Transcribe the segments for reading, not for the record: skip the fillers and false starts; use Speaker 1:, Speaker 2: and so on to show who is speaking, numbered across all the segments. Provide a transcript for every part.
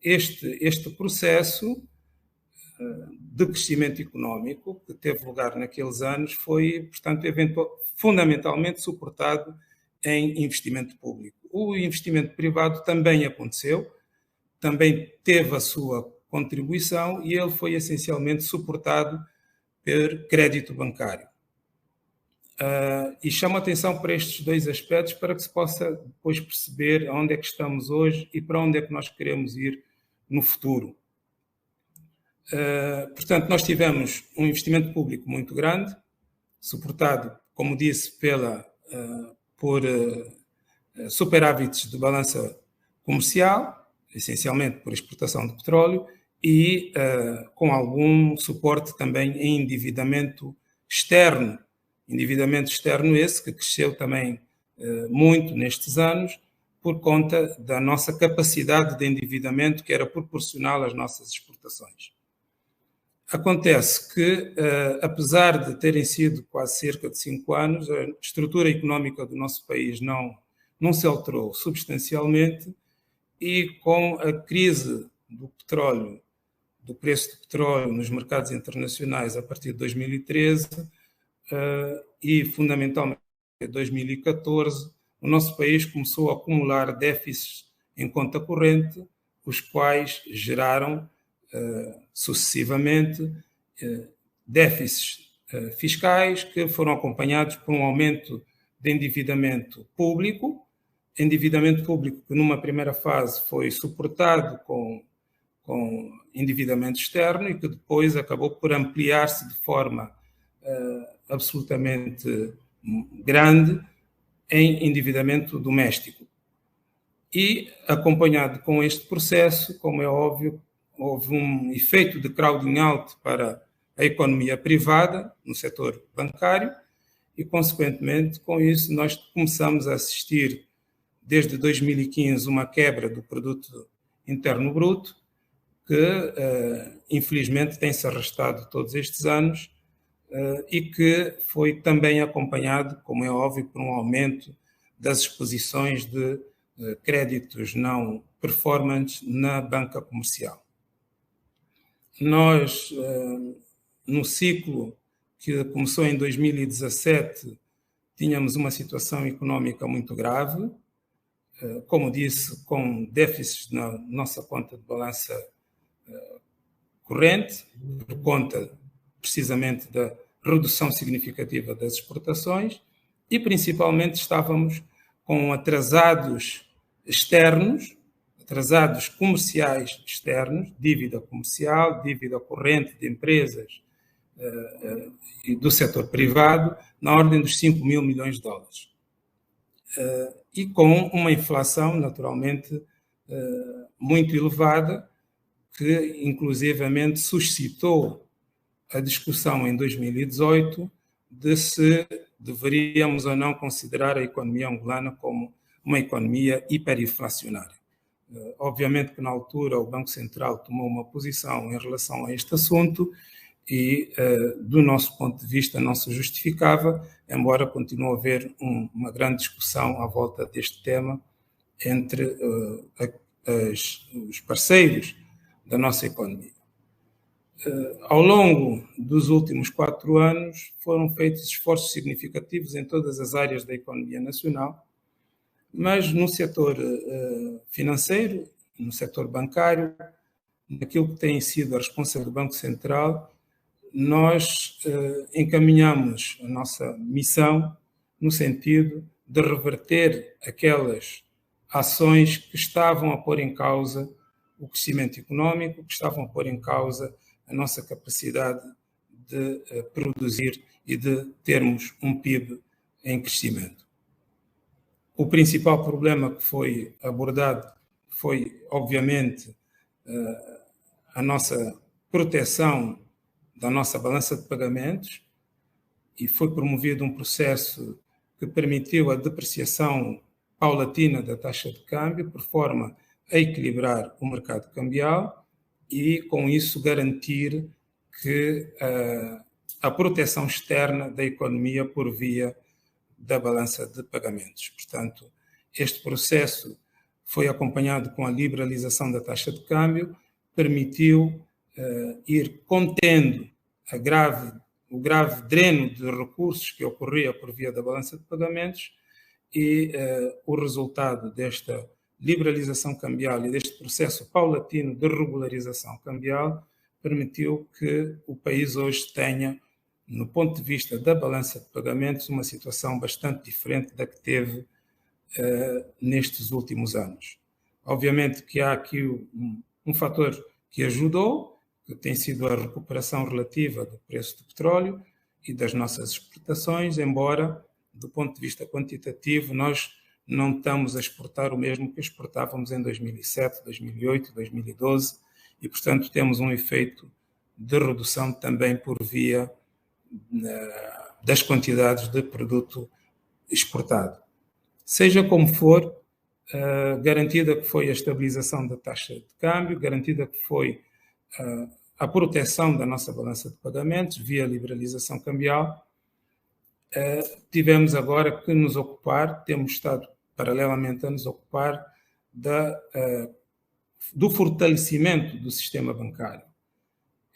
Speaker 1: este processo de crescimento económico que teve lugar naqueles anos foi, portanto, fundamentalmente suportado em investimento público. O investimento privado também aconteceu, também teve a sua contribuição e ele foi essencialmente suportado por crédito bancário. E chamo a atenção para estes dois aspectos para que se possa depois perceber onde é que estamos hoje e para onde é que nós queremos ir no futuro. Portanto, nós tivemos um investimento público muito grande, suportado, como disse, por superávites de balança comercial, essencialmente por exportação de petróleo, e com algum suporte também em endividamento externo esse que cresceu também muito nestes anos, por conta da nossa capacidade de endividamento que era proporcional às nossas exportações. Acontece que, apesar de terem sido quase cerca de 5 anos, a estrutura económica do nosso país não se alterou substancialmente e com a crise do petróleo, do preço do petróleo nos mercados internacionais a partir de 2013 e fundamentalmente em 2014, o nosso país começou a acumular déficits em conta corrente, os quais geraram sucessivamente déficits fiscais que foram acompanhados por um aumento de endividamento público que numa primeira fase foi suportado com endividamento externo e que depois acabou por ampliar-se de forma absolutamente grande em endividamento doméstico. E, acompanhado com este processo, como é óbvio, houve um efeito de crowding out para a economia privada, no setor bancário, e, consequentemente, com isso, nós começamos a assistir, desde 2015, uma quebra do produto interno bruto, que, infelizmente, tem-se arrastado todos estes anos e que foi também acompanhado, como é óbvio, por um aumento das exposições de créditos não performantes na banca comercial. Nós, no ciclo que começou em 2017, tínhamos uma situação económica muito grave, como disse, com déficits na nossa conta de balança corrente, por conta precisamente da redução significativa das exportações e, principalmente, estávamos com atrasados comerciais externos, dívida comercial, dívida corrente de empresas e do setor privado, na ordem dos 5 mil milhões de dólares. E com uma inflação, naturalmente, muito elevada, que inclusivamente suscitou a discussão em 2018 de se deveríamos ou não considerar a economia angolana como uma economia hiperinflacionária. Obviamente que na altura o Banco Central tomou uma posição em relação a este assunto e, do nosso ponto de vista, não se justificava, embora continue a haver uma grande discussão à volta deste tema entre os parceiros da nossa economia. Ao longo dos últimos 4 anos foram feitos esforços significativos em todas as áreas da economia nacional, mas no setor financeiro, no setor bancário, naquilo que tem sido a responsabilidade do Banco Central, nós encaminhamos a nossa missão no sentido de reverter aquelas ações que estavam a pôr em causa o crescimento económico, que estavam a pôr em causa a nossa capacidade de produzir e de termos um PIB em crescimento. O principal problema que foi abordado foi, obviamente, a nossa proteção da nossa balança de pagamentos e foi promovido um processo que permitiu a depreciação paulatina da taxa de câmbio, por forma a equilibrar o mercado cambial e, com isso, garantir que a proteção externa da economia por via da balança de pagamentos. Portanto, este processo foi acompanhado com a liberalização da taxa de câmbio, permitiu ir contendo o grave dreno de recursos que ocorria por via da balança de pagamentos, e o resultado desta liberalização cambial e deste processo paulatino de regularização cambial permitiu que o país hoje tenha, no ponto de vista da balança de pagamentos, uma situação bastante diferente da que teve nestes últimos anos. Obviamente que há aqui um fator que ajudou, que tem sido a recuperação relativa do preço do petróleo e das nossas exportações, embora, do ponto de vista quantitativo, nós não estamos a exportar o mesmo que exportávamos em 2007, 2008, 2012, e, portanto, temos um efeito de redução também por via das quantidades de produto exportado. Seja como for, garantida que foi a estabilização da taxa de câmbio, garantida que foi a proteção da nossa balança de pagamentos via liberalização cambial, tivemos agora que nos ocupar, temos estado paralelamente a nos ocupar do fortalecimento do sistema bancário.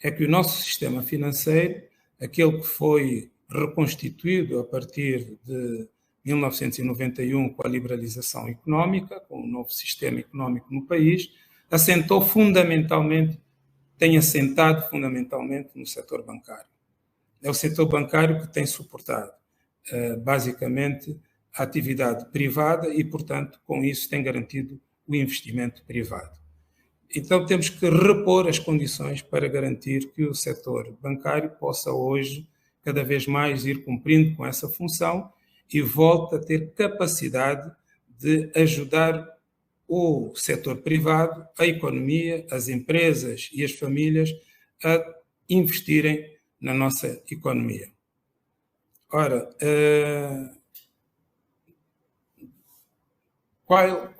Speaker 1: É que o nosso sistema financeiro, aquele que foi reconstituído a partir de 1991 com a liberalização económica, com o novo sistema económico no país, tem assentado fundamentalmente no setor bancário. É o setor bancário que tem suportado, basicamente, a atividade privada e, portanto, com isso tem garantido o investimento privado. Então, temos que repor as condições para garantir que o setor bancário possa hoje, cada vez mais, ir cumprindo com essa função e volte a ter capacidade de ajudar o setor privado, a economia, as empresas e as famílias a investirem na nossa economia. Ora, qual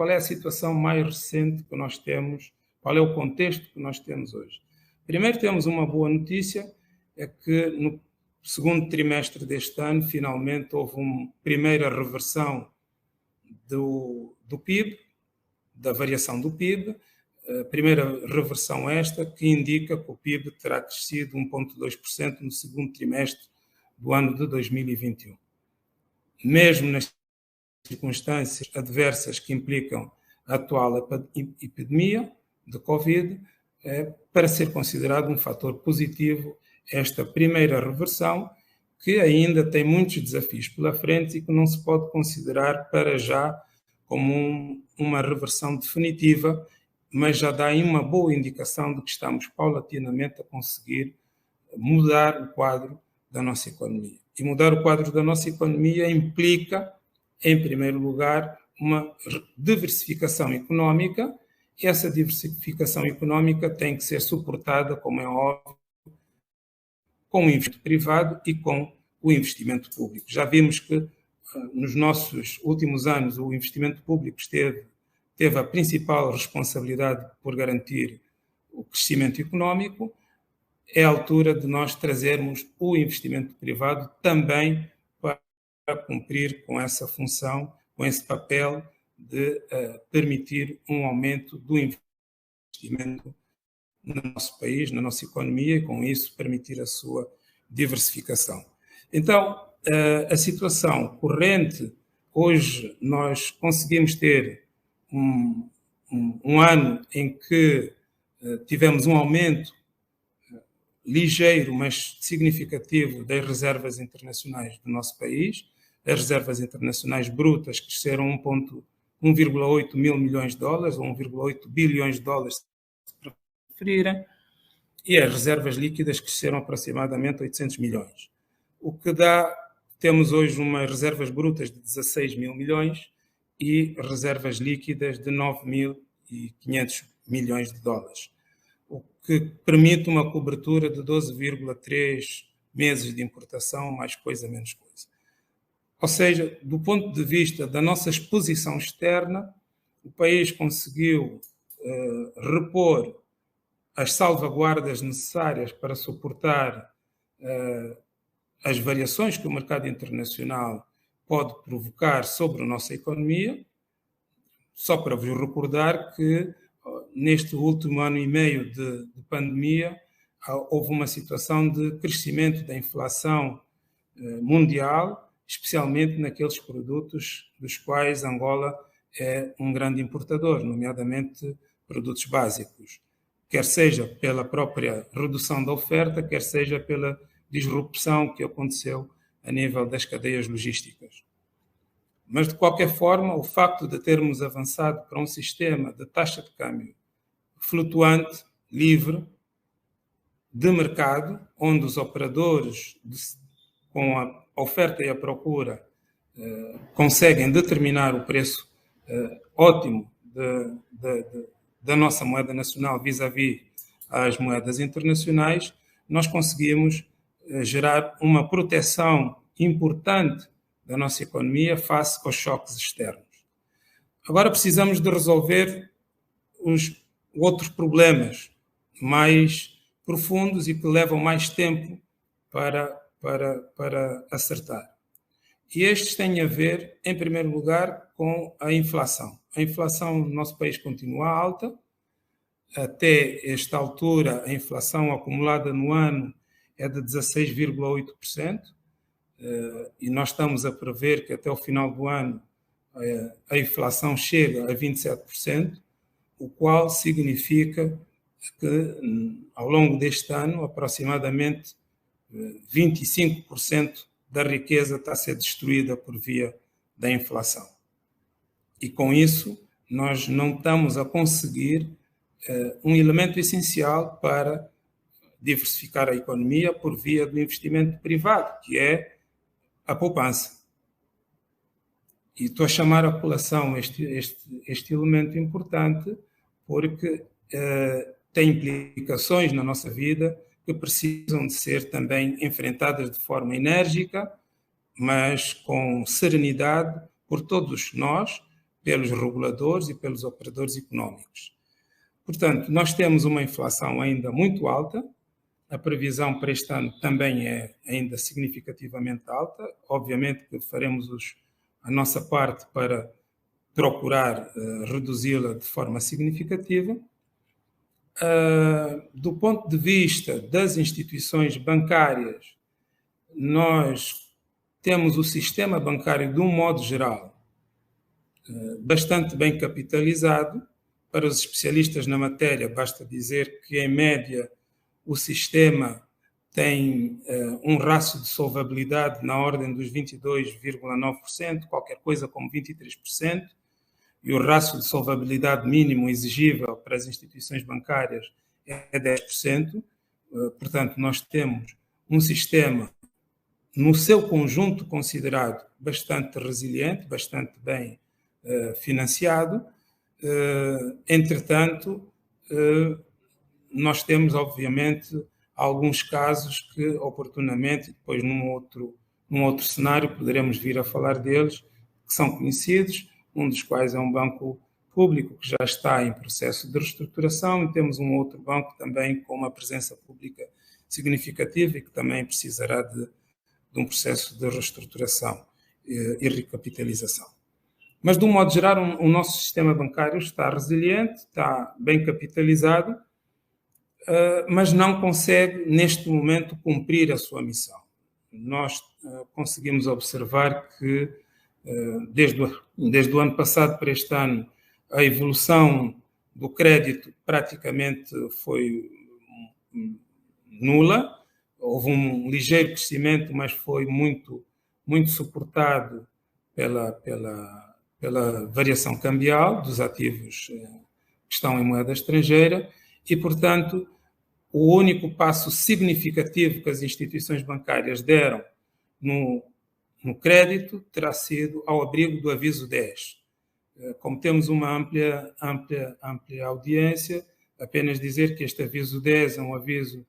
Speaker 1: é a situação mais recente que nós temos, qual é o contexto que nós temos hoje? Primeiro, temos uma boa notícia, é que no segundo trimestre deste ano, finalmente, houve uma primeira reversão do PIB, da variação do PIB, a primeira reversão esta, que indica que o PIB terá crescido 1,2% no segundo trimestre do ano de 2021. Mesmo nas circunstâncias adversas que implicam a atual epidemia de Covid, para ser considerado um fator positivo esta primeira reversão, que ainda tem muitos desafios pela frente e que não se pode considerar para já como uma reversão definitiva, mas já dá uma boa indicação de que estamos paulatinamente a conseguir mudar o quadro da nossa economia. E mudar o quadro da nossa economia implica, em primeiro lugar, uma diversificação económica, e essa diversificação económica tem que ser suportada, como é óbvio, com o investimento privado e com o investimento público. Já vimos que nos nossos últimos anos o investimento público teve a principal responsabilidade por garantir o crescimento económico. É a altura de nós trazermos o investimento privado também para cumprir com essa função, com esse papel de permitir um aumento do investimento no nosso país, na nossa economia, e com isso permitir a sua diversificação. Então, a situação corrente, hoje nós conseguimos ter um ano em que tivemos um aumento ligeiro, mas significativo das reservas internacionais do nosso país. As reservas internacionais brutas cresceram 1,8 mil milhões de dólares, ou 1,8 bilhões de dólares, se preferirem, e as reservas líquidas cresceram aproximadamente 800 milhões. O que temos hoje umas reservas brutas de 16 mil milhões e reservas líquidas de 9.500 milhões de dólares, o que permite uma cobertura de 12,3 meses de importação, mais coisa, menos coisa. Ou seja, do ponto de vista da nossa exposição externa, o país conseguiu repor as salvaguardas necessárias para suportar as variações que o mercado internacional pode provocar sobre a nossa economia. Só para vos recordar que neste último ano e meio de pandemia houve uma situação de crescimento da inflação mundial, especialmente naqueles produtos dos quais Angola é um grande importador, nomeadamente produtos básicos, quer seja pela própria redução da oferta, quer seja pela disrupção que aconteceu a nível das cadeias logísticas. Mas, de qualquer forma, o facto de termos avançado para um sistema de taxa de câmbio flutuante, livre, de mercado, onde os operadores, com a oferta e a procura, conseguem determinar o preço ótimo da nossa moeda nacional vis-à-vis às moedas internacionais, nós conseguimos gerar uma proteção importante da nossa economia face aos choques externos. Agora precisamos de resolver os outros problemas mais profundos e que levam mais tempo para acertar. E estes têm a ver, em primeiro lugar, com a inflação. A inflação no nosso país continua alta. Até esta altura, a inflação acumulada no ano é de 16,8%. E nós estamos a prever que até o final do ano a inflação chega a 27%, o qual significa que ao longo deste ano aproximadamente 25% da riqueza está a ser destruída por via da inflação. E com isso nós não estamos a conseguir um elemento essencial para diversificar a economia por via do investimento privado, que é a poupança. E estou a chamar a colação este elemento importante porque tem implicações na nossa vida que precisam de ser também enfrentadas de forma enérgica, mas com serenidade por todos nós, pelos reguladores e pelos operadores económicos. Portanto, nós temos uma inflação ainda muito alta. A previsão para este ano também é ainda significativamente alta. Obviamente que faremos a nossa parte para procurar reduzi-la de forma significativa. Do ponto de vista das instituições bancárias, nós temos o sistema bancário, de um modo geral, bastante bem capitalizado. Para os especialistas na matéria, basta dizer que, em média, o sistema tem um rácio de solvabilidade na ordem dos 22,9%, qualquer coisa como 23%, e o rácio de solvabilidade mínimo exigível para as instituições bancárias é 10%. Portanto, nós temos um sistema, no seu conjunto considerado, bastante resiliente, bastante bem financiado. Entretanto, nós temos, obviamente, alguns casos que, oportunamente, depois num outro cenário, poderemos vir a falar deles, que são conhecidos, um dos quais é um banco público que já está em processo de reestruturação, e temos um outro banco também com uma presença pública significativa e que também precisará de um processo de reestruturação e recapitalização. Mas, de um modo geral, o nosso sistema bancário está resiliente, está bem capitalizado, mas não consegue, neste momento, cumprir a sua missão. Nós conseguimos observar que, desde o ano passado para este ano, a evolução do crédito praticamente foi nula. Houve um ligeiro crescimento, mas foi muito, muito suportado pela variação cambial dos ativos que estão em moeda estrangeira e, portanto, o único passo significativo que as instituições bancárias deram no crédito terá sido ao abrigo do aviso 10. Como temos uma amplia audiência, apenas dizer que este aviso 10 é um aviso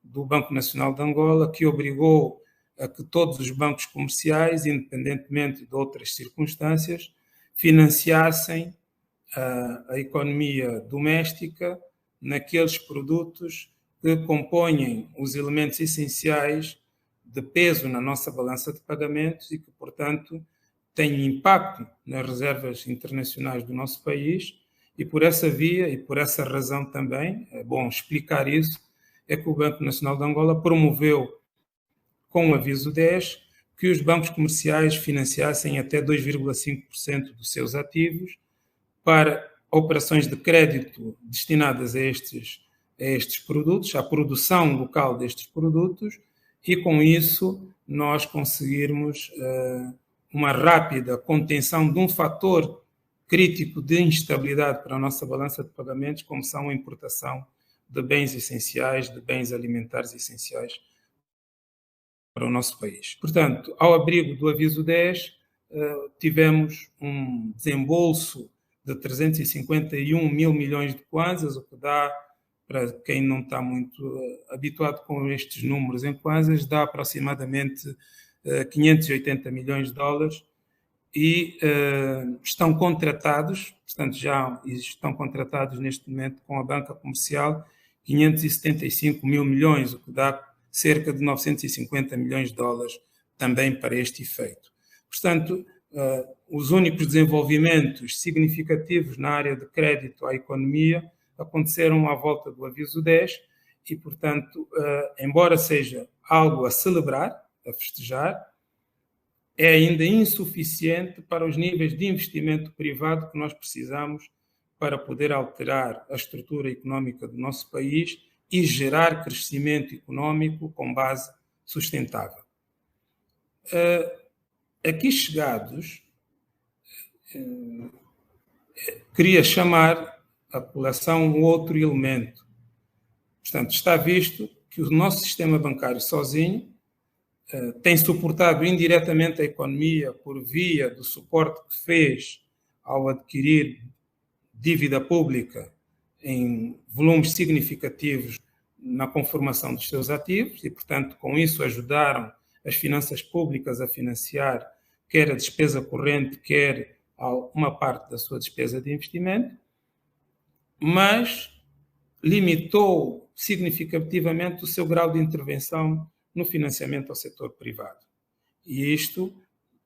Speaker 1: do Banco Nacional de Angola que obrigou a que todos os bancos comerciais, independentemente de outras circunstâncias, financiassem a economia doméstica naqueles produtos que compõem os elementos essenciais de peso na nossa balança de pagamentos e que, portanto, tem impacto nas reservas internacionais do nosso país, e por essa via e por essa razão também, é bom explicar isso, é que o Banco Nacional de Angola promoveu, com o aviso 10, que os bancos comerciais financiassem até 2,5% dos seus ativos para operações de crédito destinadas a estes produtos, à produção local destes produtos, e com isso nós conseguirmos uma rápida contenção de um fator crítico de instabilidade para a nossa balança de pagamentos, como são a importação de bens essenciais, de bens alimentares essenciais para o nosso país. Portanto, ao abrigo do aviso 10, tivemos um desembolso de 351 mil milhões de kwanzas, o que dá, para quem não está muito habituado com estes números em kwanzas, dá aproximadamente 580 milhões de dólares, e estão contratados, portanto já estão contratados neste momento com a banca comercial 575 mil milhões, o que dá cerca de 950 milhões de dólares também para este efeito. Portanto, os únicos desenvolvimentos significativos na área de crédito à economia aconteceram à volta do aviso 10 e, portanto, embora seja algo a celebrar, a festejar, é ainda insuficiente para os níveis de investimento privado que nós precisamos para poder alterar a estrutura económica do nosso país e gerar crescimento económico com base sustentável. Aqui chegados, queria chamar a população um outro elemento. Portanto, está visto que o nosso sistema bancário sozinho tem suportado indiretamente a economia por via do suporte que fez ao adquirir dívida pública em volumes significativos na conformação dos seus ativos e, portanto, com isso ajudaram as finanças públicas a financiar quer a despesa corrente, quer uma parte da sua despesa de investimento, mas limitou significativamente o seu grau de intervenção no financiamento ao setor privado. E isto,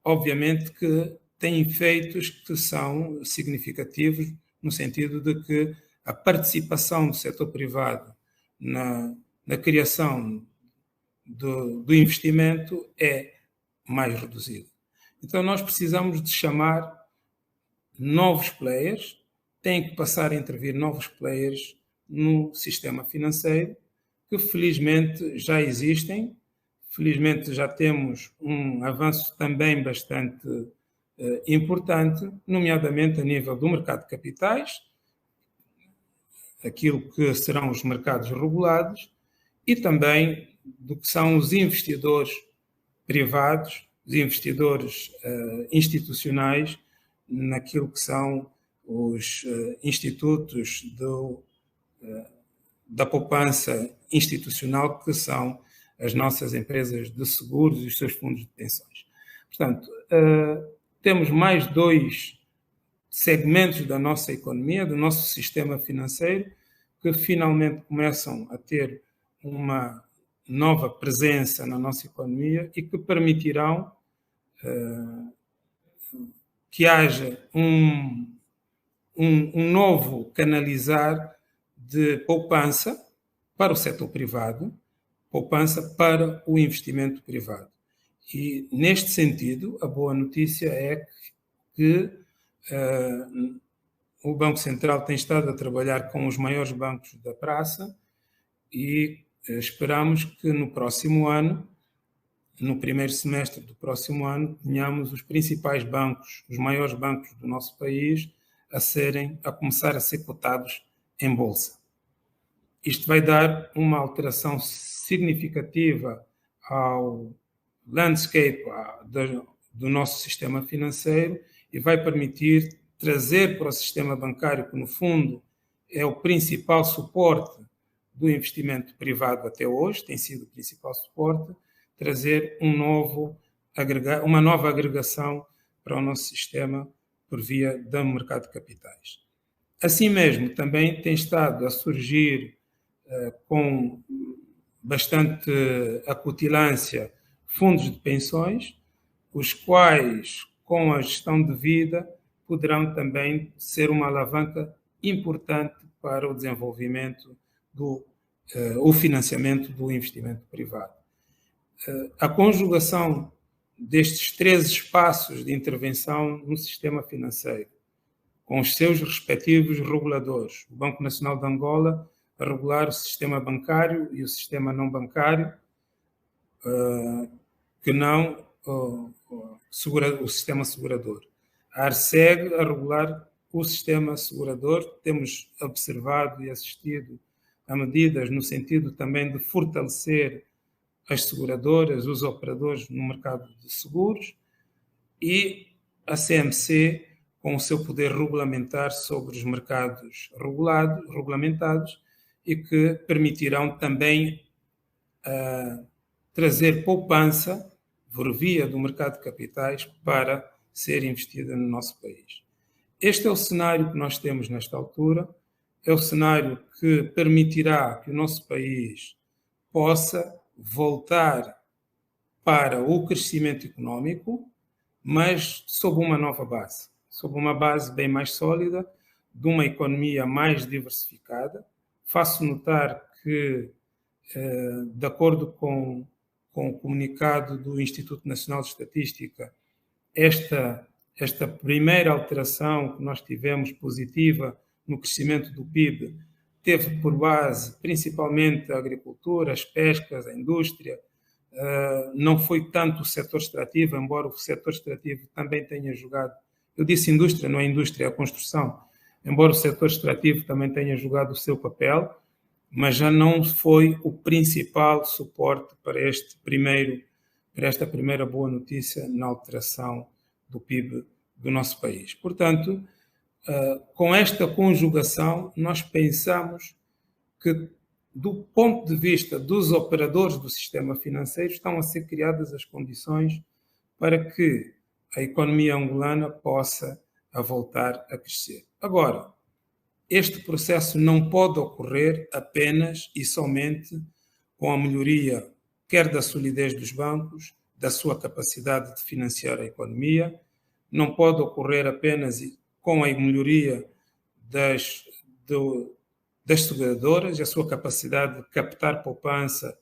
Speaker 1: obviamente, que tem efeitos que são significativos no sentido de que a participação do setor privado na criação do investimento é mais reduzida. Então, nós precisamos de chamar novos players, tem que passar a intervir novos players no sistema financeiro, que felizmente já existem, felizmente já temos um avanço também bastante importante, nomeadamente a nível do mercado de capitais, aquilo que serão os mercados regulados, e também do que são os investidores privados, os investidores institucionais, naquilo que são os institutos da poupança institucional, que são as nossas empresas de seguros e os seus fundos de pensões. Portanto, temos mais dois segmentos da nossa economia, do nosso sistema financeiro, que finalmente começam a ter uma nova presença na nossa economia e que permitirão que haja um novo canalizar de poupança para o setor privado, poupança para o investimento privado. E, neste sentido, a boa notícia é que o Banco Central tem estado a trabalhar com os maiores bancos da praça e esperamos que no próximo ano, no primeiro semestre do próximo ano, tenhamos os principais bancos, os maiores bancos do nosso país, a começar a ser cotados em bolsa. Isto vai dar uma alteração significativa ao landscape do nosso sistema financeiro e vai permitir trazer para o sistema bancário, que no fundo é o principal suporte do investimento privado até hoje, tem sido o principal suporte, trazer uma nova agregação para o nosso sistema por via do mercado de capitais. Assim mesmo, também tem estado a surgir com bastante acutilância fundos de pensões, os quais, com a gestão devida, poderão também ser uma alavanca importante para o desenvolvimento o financiamento do investimento privado. A conjugação destes 3 espaços de intervenção no sistema financeiro, com os seus respectivos reguladores, o Banco Nacional de Angola a regular o sistema bancário e o sistema não bancário, que não o sistema segurador. A ARCEG a regular o sistema assegurador. Temos observado e assistido a medidas no sentido também de fortalecer as seguradoras, os operadores no mercado de seguros, e a CMC com o seu poder regulamentar sobre os mercados regulamentados e que permitirão também trazer poupança por via do mercado de capitais para ser investida no nosso país. Este é o cenário que nós temos nesta altura, é o cenário que permitirá que o nosso país possa voltar para o crescimento económico, mas sob uma nova base, sob uma base bem mais sólida, de uma economia mais diversificada. Faço notar que, de acordo com o comunicado do Instituto Nacional de Estatística, esta primeira alteração que nós tivemos positiva no crescimento do PIB teve por base principalmente a agricultura, as pescas, a indústria. Não foi tanto o setor extrativo, embora o setor extrativo também tenha jogado. Eu disse indústria, não é indústria, é a construção. Embora o setor extrativo também tenha jogado o seu papel, mas já não foi o principal suporte para esta primeira boa notícia na alteração do PIB do nosso país. Portanto, com esta conjugação, nós pensamos que, do ponto de vista dos operadores do sistema financeiro, estão a ser criadas as condições para que a economia angolana possa voltar a crescer. Agora, este processo não pode ocorrer apenas e somente com a melhoria, quer da solidez dos bancos, da sua capacidade de financiar a economia, não pode ocorrer apenas com a melhoria das seguradoras, a sua capacidade de captar poupança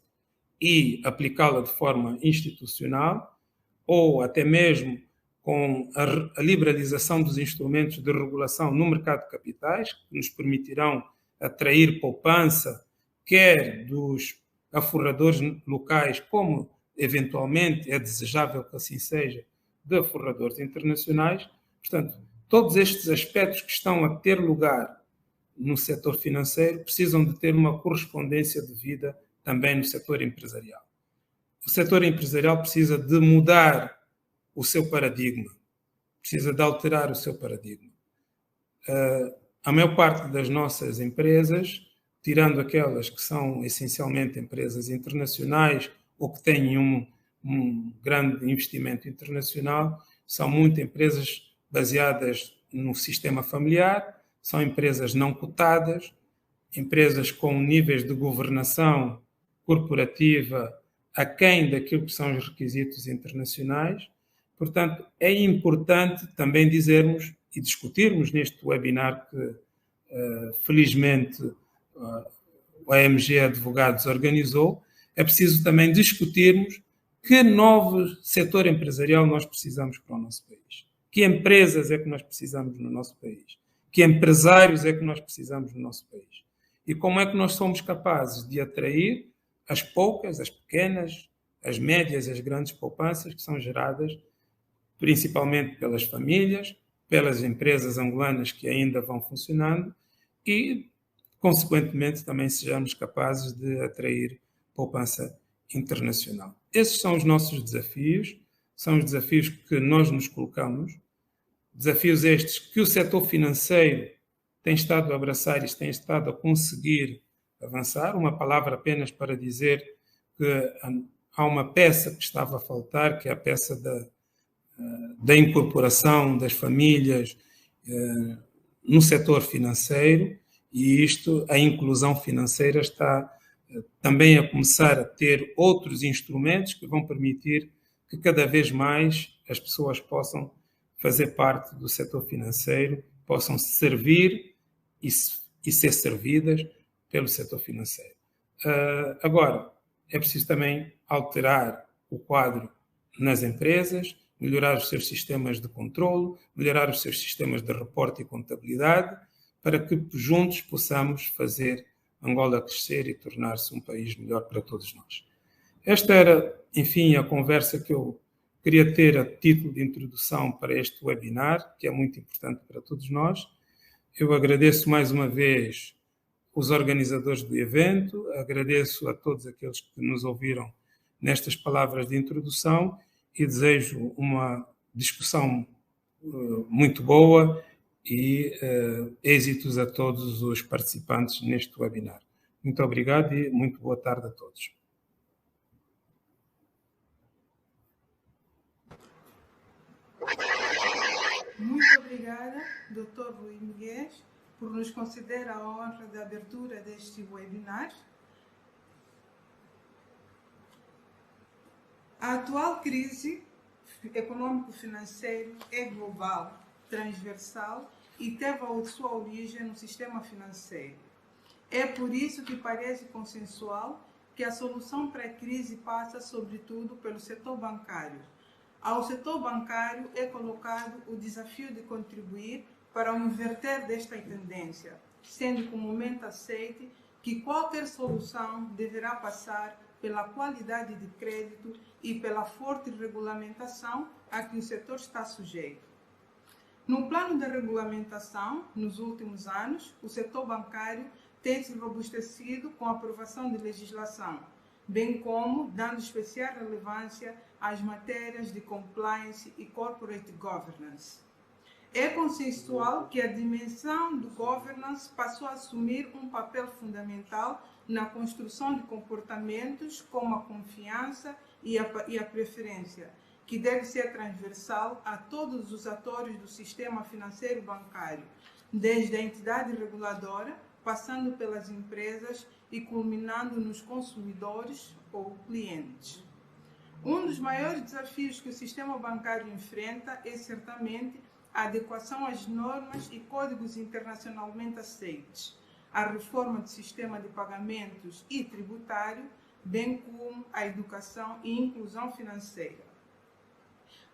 Speaker 1: e aplicá-la de forma institucional, ou até mesmo com a liberalização dos instrumentos de regulação no mercado de capitais, que nos permitirão atrair poupança, quer dos aforradores locais, como eventualmente é desejável que assim seja, de aforradores internacionais. Portanto, todos estes aspectos que estão a ter lugar no setor financeiro precisam de ter uma correspondência devida também no setor empresarial. O setor empresarial precisa de mudar o seu paradigma, precisa de alterar o seu paradigma. A maior parte das nossas empresas, tirando aquelas que são essencialmente empresas internacionais ou que têm um grande investimento internacional, são muito empresas baseadas no sistema familiar, são empresas não cotadas, empresas com níveis de governação corporativa aquém daquilo que são os requisitos internacionais. Portanto, é importante também dizermos e discutirmos neste webinar que, felizmente, o AMG Advogados organizou, é preciso também discutirmos que novo setor empresarial nós precisamos para o nosso país. Que empresas é que nós precisamos no nosso país? Que empresários é que nós precisamos no nosso país? E como é que nós somos capazes de atrair as poucas, as pequenas, as médias e as grandes poupanças que são geradas principalmente pelas famílias, pelas empresas angolanas que ainda vão funcionando e, consequentemente, também sejamos capazes de atrair poupança internacional. Esses são os nossos desafios, são os desafios que nós nos colocamos, desafios estes que o setor financeiro tem estado a abraçar e tem estado a conseguir avançar. Uma palavra apenas para dizer que há uma peça que estava a faltar, que é a peça da incorporação das famílias no setor financeiro, e a inclusão financeira está também a começar a ter outros instrumentos que vão permitir que cada vez mais as pessoas possam fazer parte do setor financeiro, possam servir e ser servidas pelo setor financeiro. Agora, é preciso também alterar o quadro nas empresas, melhorar os seus sistemas de controlo, melhorar os seus sistemas de reporte e contabilidade, para que juntos possamos fazer Angola crescer e tornar-se um país melhor para todos nós. Esta era, enfim, a conversa que eu queria ter a título de introdução para este webinar, que é muito importante para todos nós. Eu agradeço mais uma vez os organizadores do evento, agradeço a todos aqueles que nos ouviram nestas palavras de introdução e desejo uma discussão muito boa e êxitos a todos os participantes neste webinar. Muito obrigado e muito boa tarde a todos.
Speaker 2: Muito obrigada, Dr. Rui Miguel, por nos conceder a honra da abertura deste webinar. A atual crise econômico-financeira é global, transversal e teve a sua origem no sistema financeiro. É por isso que parece consensual que a solução para a crise passa, sobretudo, pelo setor bancário. Ao setor bancário é colocado o desafio de contribuir para o inverter desta tendência, sendo comumente aceite que qualquer solução deverá passar pela qualidade de crédito e pela forte regulamentação a que o setor está sujeito. No plano da regulamentação, nos últimos anos, o setor bancário tem se robustecido com a aprovação de legislação, bem como dando especial relevância às matérias de compliance e corporate governance. É consensual que a dimensão do governance passou a assumir um papel fundamental na construção de comportamentos como a confiança e a preferência, que deve ser transversal a todos os atores do sistema financeiro bancário, desde a entidade reguladora, passando pelas empresas e culminando nos consumidores ou clientes. Um dos maiores desafios que o sistema bancário enfrenta é certamente a adequação às normas e códigos internacionalmente aceitos, a reforma do sistema de pagamentos e tributário, bem como a educação e inclusão financeira.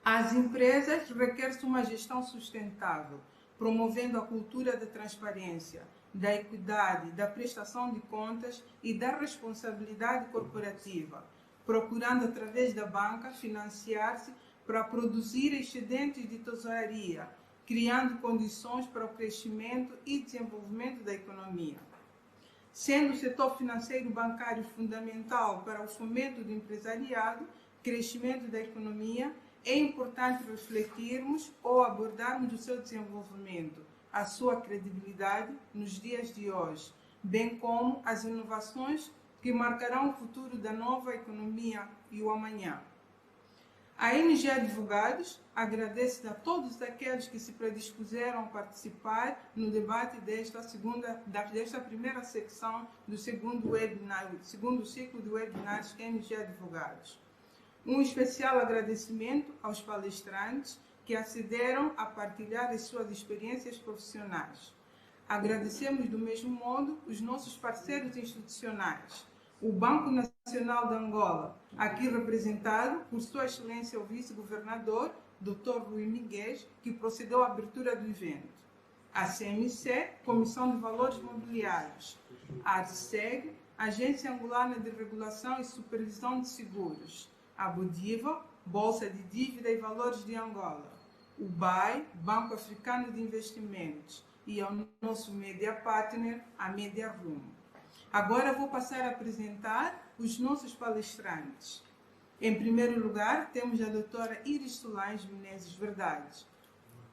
Speaker 2: Às empresas requer-se uma gestão sustentável, promovendo a cultura da transparência, da equidade, da prestação de contas e da responsabilidade corporativa, procurando, através da banca, financiar-se para produzir excedentes de tesouraria, criando condições para o crescimento e desenvolvimento da economia. Sendo o setor financeiro bancário fundamental para o fomento do empresariado, crescimento da economia, é importante refletirmos ou abordarmos o seu desenvolvimento, a sua credibilidade nos dias de hoje, bem como as inovações que marcarão o futuro da nova economia e o amanhã. A NG Advogados agradece a todos aqueles que se predispuseram a participar no debate desta primeira secção do segundo ciclo de webinars NG Advogados. Um especial agradecimento aos palestrantes que acederam a partilhar as suas experiências profissionais. Agradecemos do mesmo modo os nossos parceiros institucionais, o Banco Nacional de Angola, aqui representado por Sua Excelência o Vice-Governador, Dr. Rui Miguel, que procedeu à abertura do evento. A CMC, Comissão de Valores Mobiliários. A ARCEG, Agência Angolana de Regulação e Supervisão de Seguros. A Bodiva, Bolsa de Dívida e Valores de Angola. O BAI, Banco Africano de Investimentos. E ao nosso media partner, a Media Room. Agora vou passar a apresentar os nossos palestrantes. Em primeiro lugar, temos a doutora Iris Solange Menezes Verdades,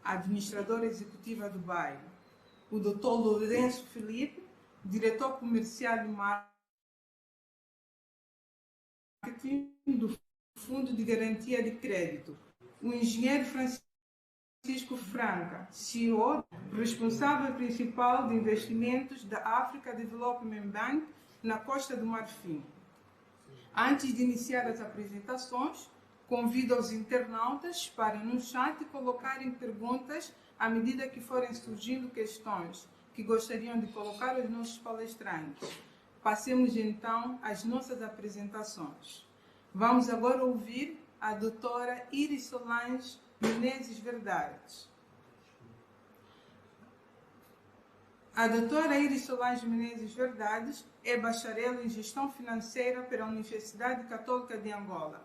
Speaker 2: administradora executiva do BAI. O Dr. Lourenço Felipe, diretor comercial de marketing do Fundo de Garantia de Crédito. O engenheiro Francisco Franca, CEO, responsável principal de investimentos da Africa Development Bank na Costa do Marfim. Antes de iniciar as apresentações, Convido os internautas para no chat colocarem perguntas à medida que forem surgindo questões que gostariam de colocar aos nossos palestrantes. Passemos então às nossas apresentações. Vamos agora ouvir a doutora Iris Solange Menezes Verdades. A doutora Iris Solange Menezes Verdades é bacharel em Gestão Financeira pela Universidade Católica de Angola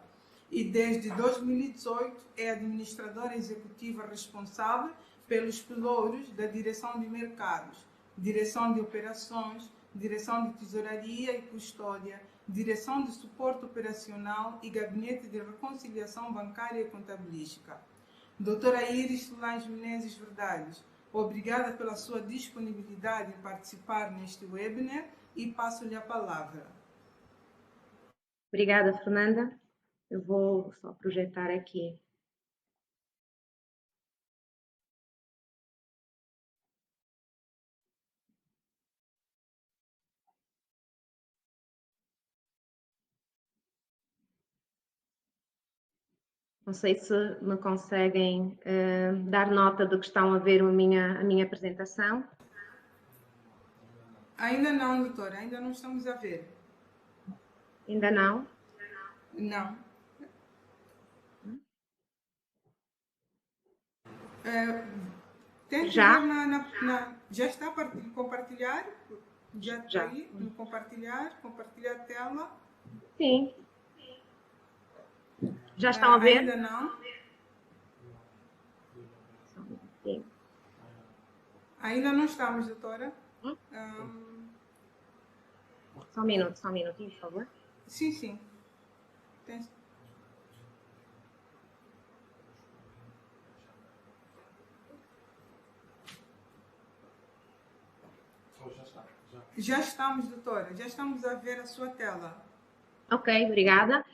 Speaker 2: e desde 2018 é administradora executiva responsável pelos pelouros da Direção de Mercados, Direção de Operações, Direção de Tesouraria e Custódia, Direção de Suporte Operacional e Gabinete de Reconciliação Bancária e Contabilística. Doutora Iris Solange Menezes Verdades, obrigada pela sua disponibilidade em participar neste webinar e passo-lhe a palavra.
Speaker 3: Obrigada, Fernanda. Eu vou só projetar aqui. Não sei se me conseguem dar nota de que estão a ver a minha apresentação.
Speaker 2: Ainda não, doutora, ainda não estamos a ver.
Speaker 3: Ainda não?
Speaker 2: Não. Tente
Speaker 3: Já?
Speaker 2: ver já está a compartilhar? Já está
Speaker 3: Já.
Speaker 2: aí no compartilhar a tela?
Speaker 3: Sim. Já estão a ver?
Speaker 2: Ainda não.
Speaker 3: Sim.
Speaker 2: Ainda não estamos, doutora.
Speaker 3: Só um minutinho, por favor.
Speaker 2: Sim, sim. Já estamos, doutora. Já estamos a ver a sua tela.
Speaker 3: Ok, obrigada.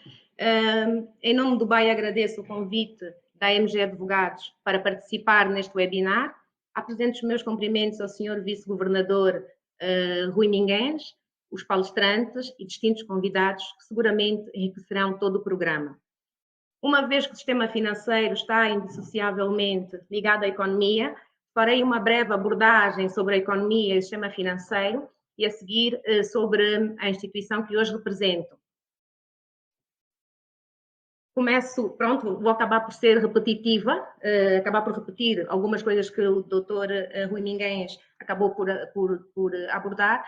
Speaker 3: Em nome do BAE, agradeço o convite da MG Advogados para participar neste webinar. Apresento os meus cumprimentos ao Sr. Vice-Governador Rui Minguens, os palestrantes e distintos convidados que seguramente enriquecerão todo o programa. Uma vez que o sistema financeiro está indissociavelmente ligado à economia, farei uma breve abordagem sobre a economia e o sistema financeiro e a seguir sobre a instituição que hoje represento. Vou acabar por ser repetitiva, acabar por repetir algumas coisas que o Dr. Rui Minguens acabou por abordar.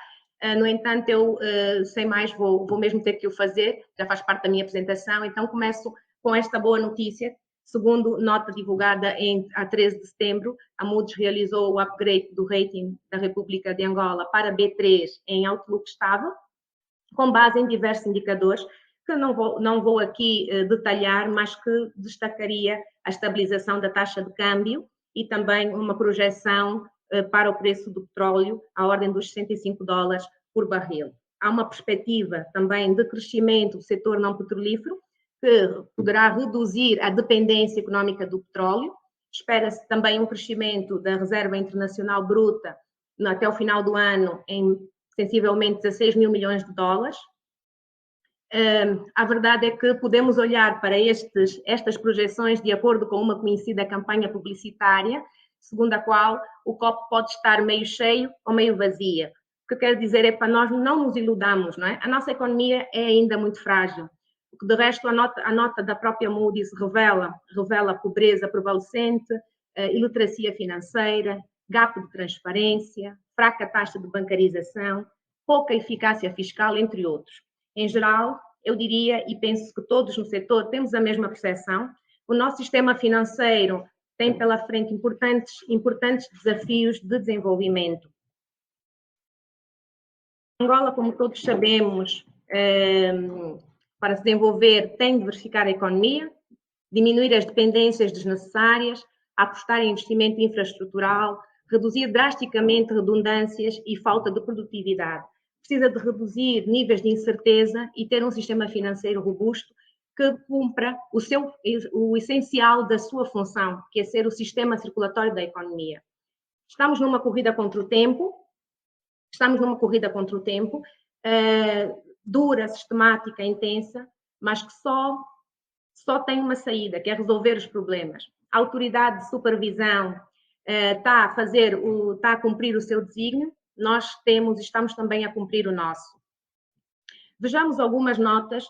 Speaker 3: No entanto, eu, sem mais, vou mesmo ter que o fazer, já faz parte da minha apresentação, então começo com esta boa notícia. Segundo nota divulgada a 13 de setembro, a Moody's realizou o upgrade do rating da República de Angola para B3 em outlook estável, com base em diversos indicadores, que não vou aqui detalhar, mas que destacaria a estabilização da taxa de câmbio e também uma projeção para o preço do petróleo à ordem dos $65 por barril. Há uma perspectiva também de crescimento do setor não petrolífero, que poderá reduzir a dependência económica do petróleo. Espera-se também um crescimento da reserva internacional bruta até o final do ano em sensivelmente 16 mil milhões de dólares. A verdade é que podemos olhar para estas projeções de acordo com uma conhecida campanha publicitária, segundo a qual o copo pode estar meio cheio ou meio vazio. O que quero dizer é para nós não nos iludamos, não é? A nossa economia é ainda muito frágil. O que, de resto, a nota da própria Moody's revela pobreza prevalecente, iliteracia financeira, gap de transparência, fraca taxa de bancarização, pouca eficácia fiscal, entre outros. Em geral, eu diria, e penso que todos no setor temos a mesma percepção, o nosso sistema financeiro tem pela frente importantes desafios de desenvolvimento. Angola, como todos sabemos, para se desenvolver tem de diversificar a economia, diminuir as dependências desnecessárias, apostar em investimento infraestrutural, reduzir drasticamente redundâncias e falta de produtividade. Precisa de reduzir níveis de incerteza e ter um sistema financeiro robusto que cumpra o essencial da sua função, que é ser o sistema circulatório da economia. Estamos numa corrida contra o tempo, dura, sistemática, intensa, mas que só só tem uma saída, que é resolver os problemas. A autoridade de supervisão está a cumprir o seu desígnio, nós estamos também a cumprir o nosso. Vejamos algumas notas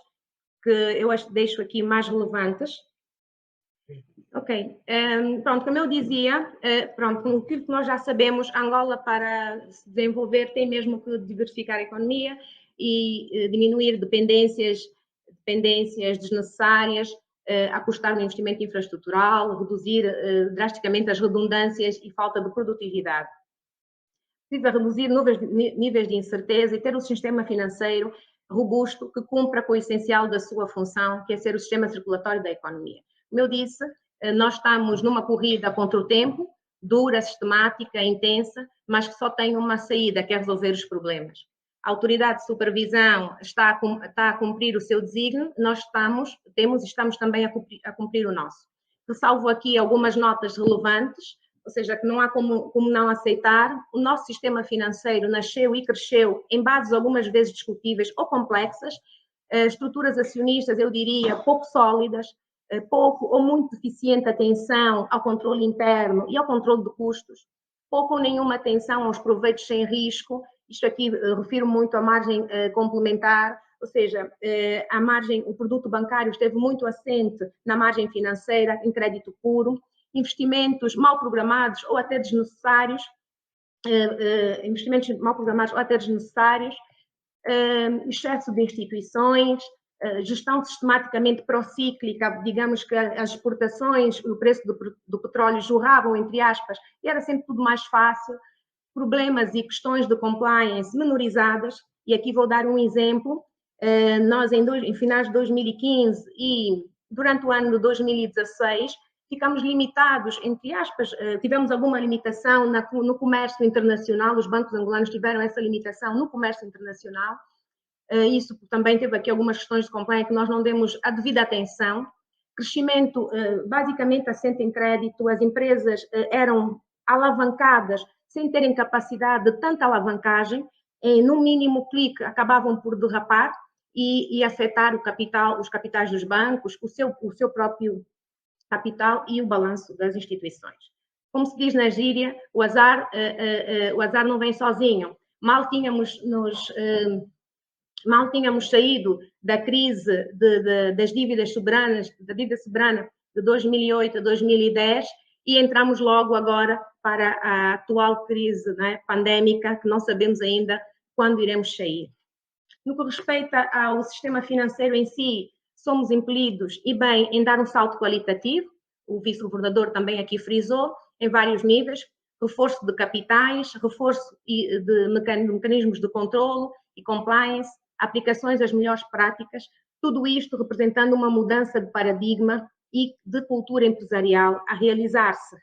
Speaker 3: que eu deixo aqui mais relevantes. Ok, pronto, como eu dizia, pronto, o que nós já sabemos, Angola, para se desenvolver, tem mesmo que diversificar a economia e diminuir dependências desnecessárias, apostar no investimento infraestrutural, reduzir drasticamente as redundâncias e falta de produtividade. Precisa reduzir níveis de incerteza e ter um sistema financeiro robusto que cumpra com o essencial da sua função, que é ser o sistema circulatório da economia. Como eu disse, nós estamos numa corrida contra o tempo, dura, sistemática, intensa, mas que só tem uma saída, que é resolver os problemas. A autoridade de supervisão está a cumprir o seu desígnio, nós estamos também a cumprir o nosso. Ressalvo aqui algumas notas relevantes, ou seja, que não há como não aceitar. O nosso sistema financeiro nasceu e cresceu em bases algumas vezes discutíveis ou complexas, estruturas acionistas, eu diria, pouco sólidas, pouco ou muito deficiente atenção ao controle interno e ao controle de custos, pouco ou nenhuma atenção aos proveitos sem risco. Isto aqui refiro muito à margem complementar, ou seja, o produto bancário esteve muito assente na margem financeira, em crédito puro, investimentos mal programados ou até desnecessários, excesso de instituições, gestão sistematicamente procíclica, digamos que as exportações, o preço do petróleo jorravam, entre aspas, e era sempre tudo mais fácil, problemas e questões de compliance menorizadas, e aqui vou dar um exemplo. Nós em finais de 2015 e durante o ano de 2016 ficamos limitados, entre aspas, tivemos alguma limitação no comércio internacional, os bancos angolanos tiveram essa limitação no comércio internacional. Isso também teve aqui algumas questões de compliance que nós não demos a devida atenção. Crescimento basicamente assente em crédito, as empresas eram alavancadas sem terem capacidade de tanta alavancagem, no mínimo clique acabavam por derrapar e afetar os capitais dos bancos, o seu próprio capital e o balanço das instituições. Como se diz na gíria, o azar não vem sozinho. Mal tínhamos saído da crise das dívidas soberanas, da dívida soberana de 2008 a 2010 e entramos logo agora para a atual crise, né, pandémica, que não sabemos ainda quando iremos sair. No que respeita ao sistema financeiro em si, somos impelidos, e bem, em dar um salto qualitativo, o vice-governador também aqui frisou, em vários níveis, reforço de capitais, reforço de mecanismos de controlo e compliance, aplicações das melhores práticas, tudo isto representando uma mudança de paradigma e de cultura empresarial a realizar-se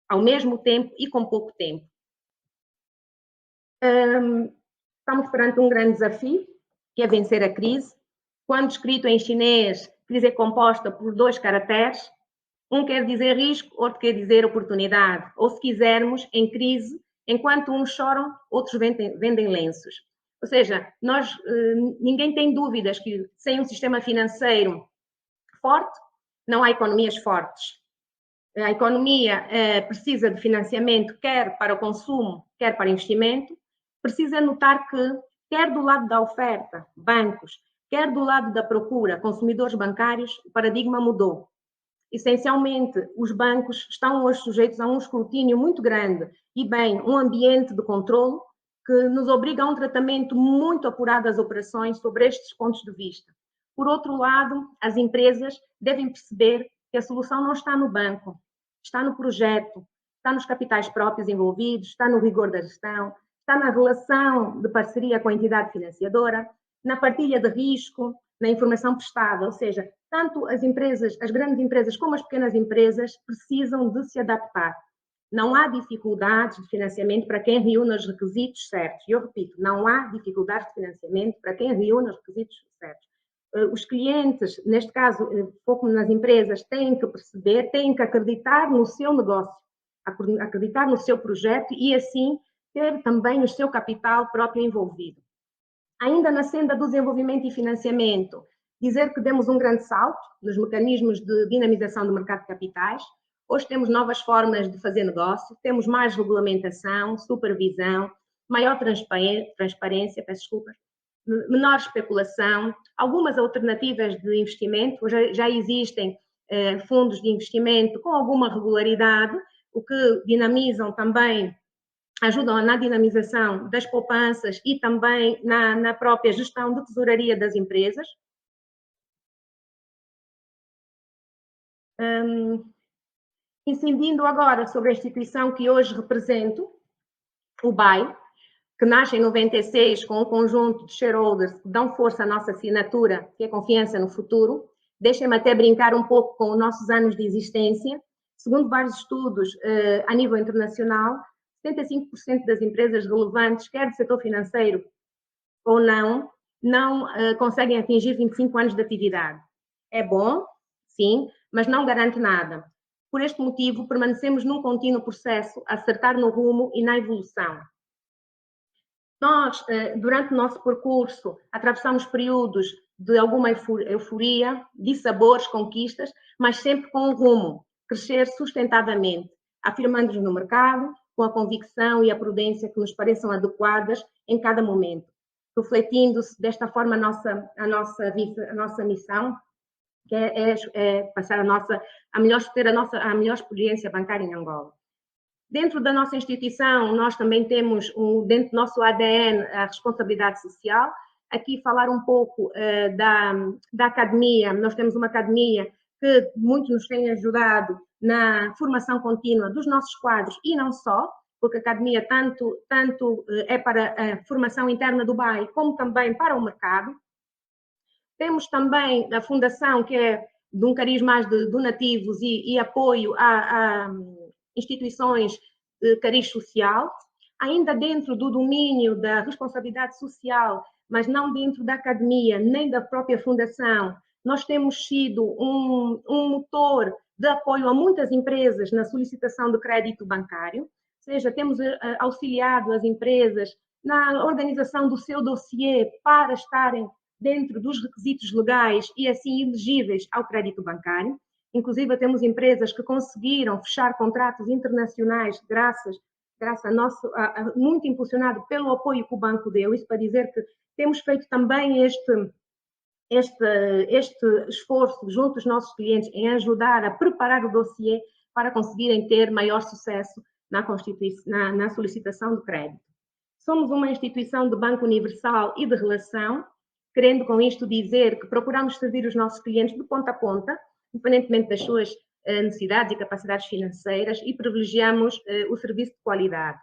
Speaker 3: ao mesmo tempo e com pouco tempo. Estamos perante um grande desafio, que é vencer a crise. Quando escrito em chinês, crise é composta por 2 caracteres. Um quer dizer risco, outro quer dizer oportunidade. Ou, se quisermos, em crise, enquanto uns choram, outros vendem lenços. Ou seja, ninguém tem dúvidas que sem um sistema financeiro forte, não há economias fortes. A economia precisa de financiamento, quer para o consumo, quer para investimento. Precisa notar que, quer do lado da oferta, bancos, quer do lado da procura, consumidores bancários, o paradigma mudou. Essencialmente, os bancos estão hoje sujeitos a um escrutínio muito grande e, bem, um ambiente de controlo que nos obriga a um tratamento muito apurado das operações sobre estes pontos de vista. Por outro lado, as empresas devem perceber que a solução não está no banco, está no projeto, está nos capitais próprios envolvidos, está no rigor da gestão, está na relação de parceria com a entidade financiadora, na partilha de risco, na informação prestada, ou seja, tanto as grandes empresas como as pequenas empresas precisam de se adaptar. Não há dificuldades de financiamento para quem reúne os requisitos certos. E eu repito, não há dificuldades de financiamento para quem reúne os requisitos certos. Os clientes, neste caso, pouco nas empresas, têm que perceber, têm que acreditar no seu negócio, acreditar no seu projeto e, assim, ter também o seu capital próprio envolvido. Ainda na senda do desenvolvimento e financiamento, Dizer que demos um grande salto nos mecanismos de dinamização do mercado de capitais. Hoje temos novas formas de fazer negócio, temos mais regulamentação, supervisão, maior transparência, peço desculpas, menor especulação, algumas alternativas de investimento, já existem fundos de investimento com alguma regularidade, o que dinamizam também, ajudam na dinamização das poupanças e também na própria gestão de tesouraria das empresas. Incidindo agora sobre a instituição que hoje represento, o BAE, que nasce em 96 com um conjunto de shareholders que dão força à nossa assinatura, que é confiança no futuro. Deixem-me até brincar um pouco com os nossos anos de existência. Segundo vários estudos a nível internacional, 75% das empresas relevantes, quer do setor financeiro ou não conseguem atingir 25 anos de atividade. É bom, sim, mas não garante nada. Por este motivo, permanecemos num contínuo processo a acertar no rumo e na evolução. Nós, durante o nosso percurso, atravessamos períodos de alguma euforia, dissabores, conquistas, mas sempre com um rumo, crescer sustentadamente, afirmando-nos no mercado, com a convicção e a prudência que nos pareçam adequadas em cada momento, refletindo-se desta forma a nossa missão, que é passar a melhor experiência bancária em Angola. Dentro da nossa instituição, nós também temos, dentro do nosso ADN, a responsabilidade social. Aqui falar um pouco da academia. Nós temos uma academia que muito nos tem ajudado na formação contínua dos nossos quadros e não só, porque a academia tanto é para a formação interna do BAE, como também para o mercado. Temos também a fundação, que é de um cariz mais de donativos e apoio a instituições de cariz social, ainda dentro do domínio da responsabilidade social, mas não dentro da academia, nem da própria fundação. Nós temos sido um motor de apoio a muitas empresas na solicitação de crédito bancário, ou seja, temos auxiliado as empresas na organização do seu dossiê para estarem dentro dos requisitos legais e assim elegíveis ao crédito bancário. Inclusive, temos empresas que conseguiram fechar contratos internacionais graças a muito impulsionado pelo apoio que o banco deu. Isso para dizer que temos feito também este esforço junto dos nossos clientes em ajudar a preparar o dossiê para conseguirem ter maior sucesso na solicitação do crédito. Somos uma instituição de banco universal e de relação, querendo com isto dizer que procuramos servir os nossos clientes de ponta a ponta, independentemente das suas necessidades e capacidades financeiras, e privilegiamos o serviço de qualidade.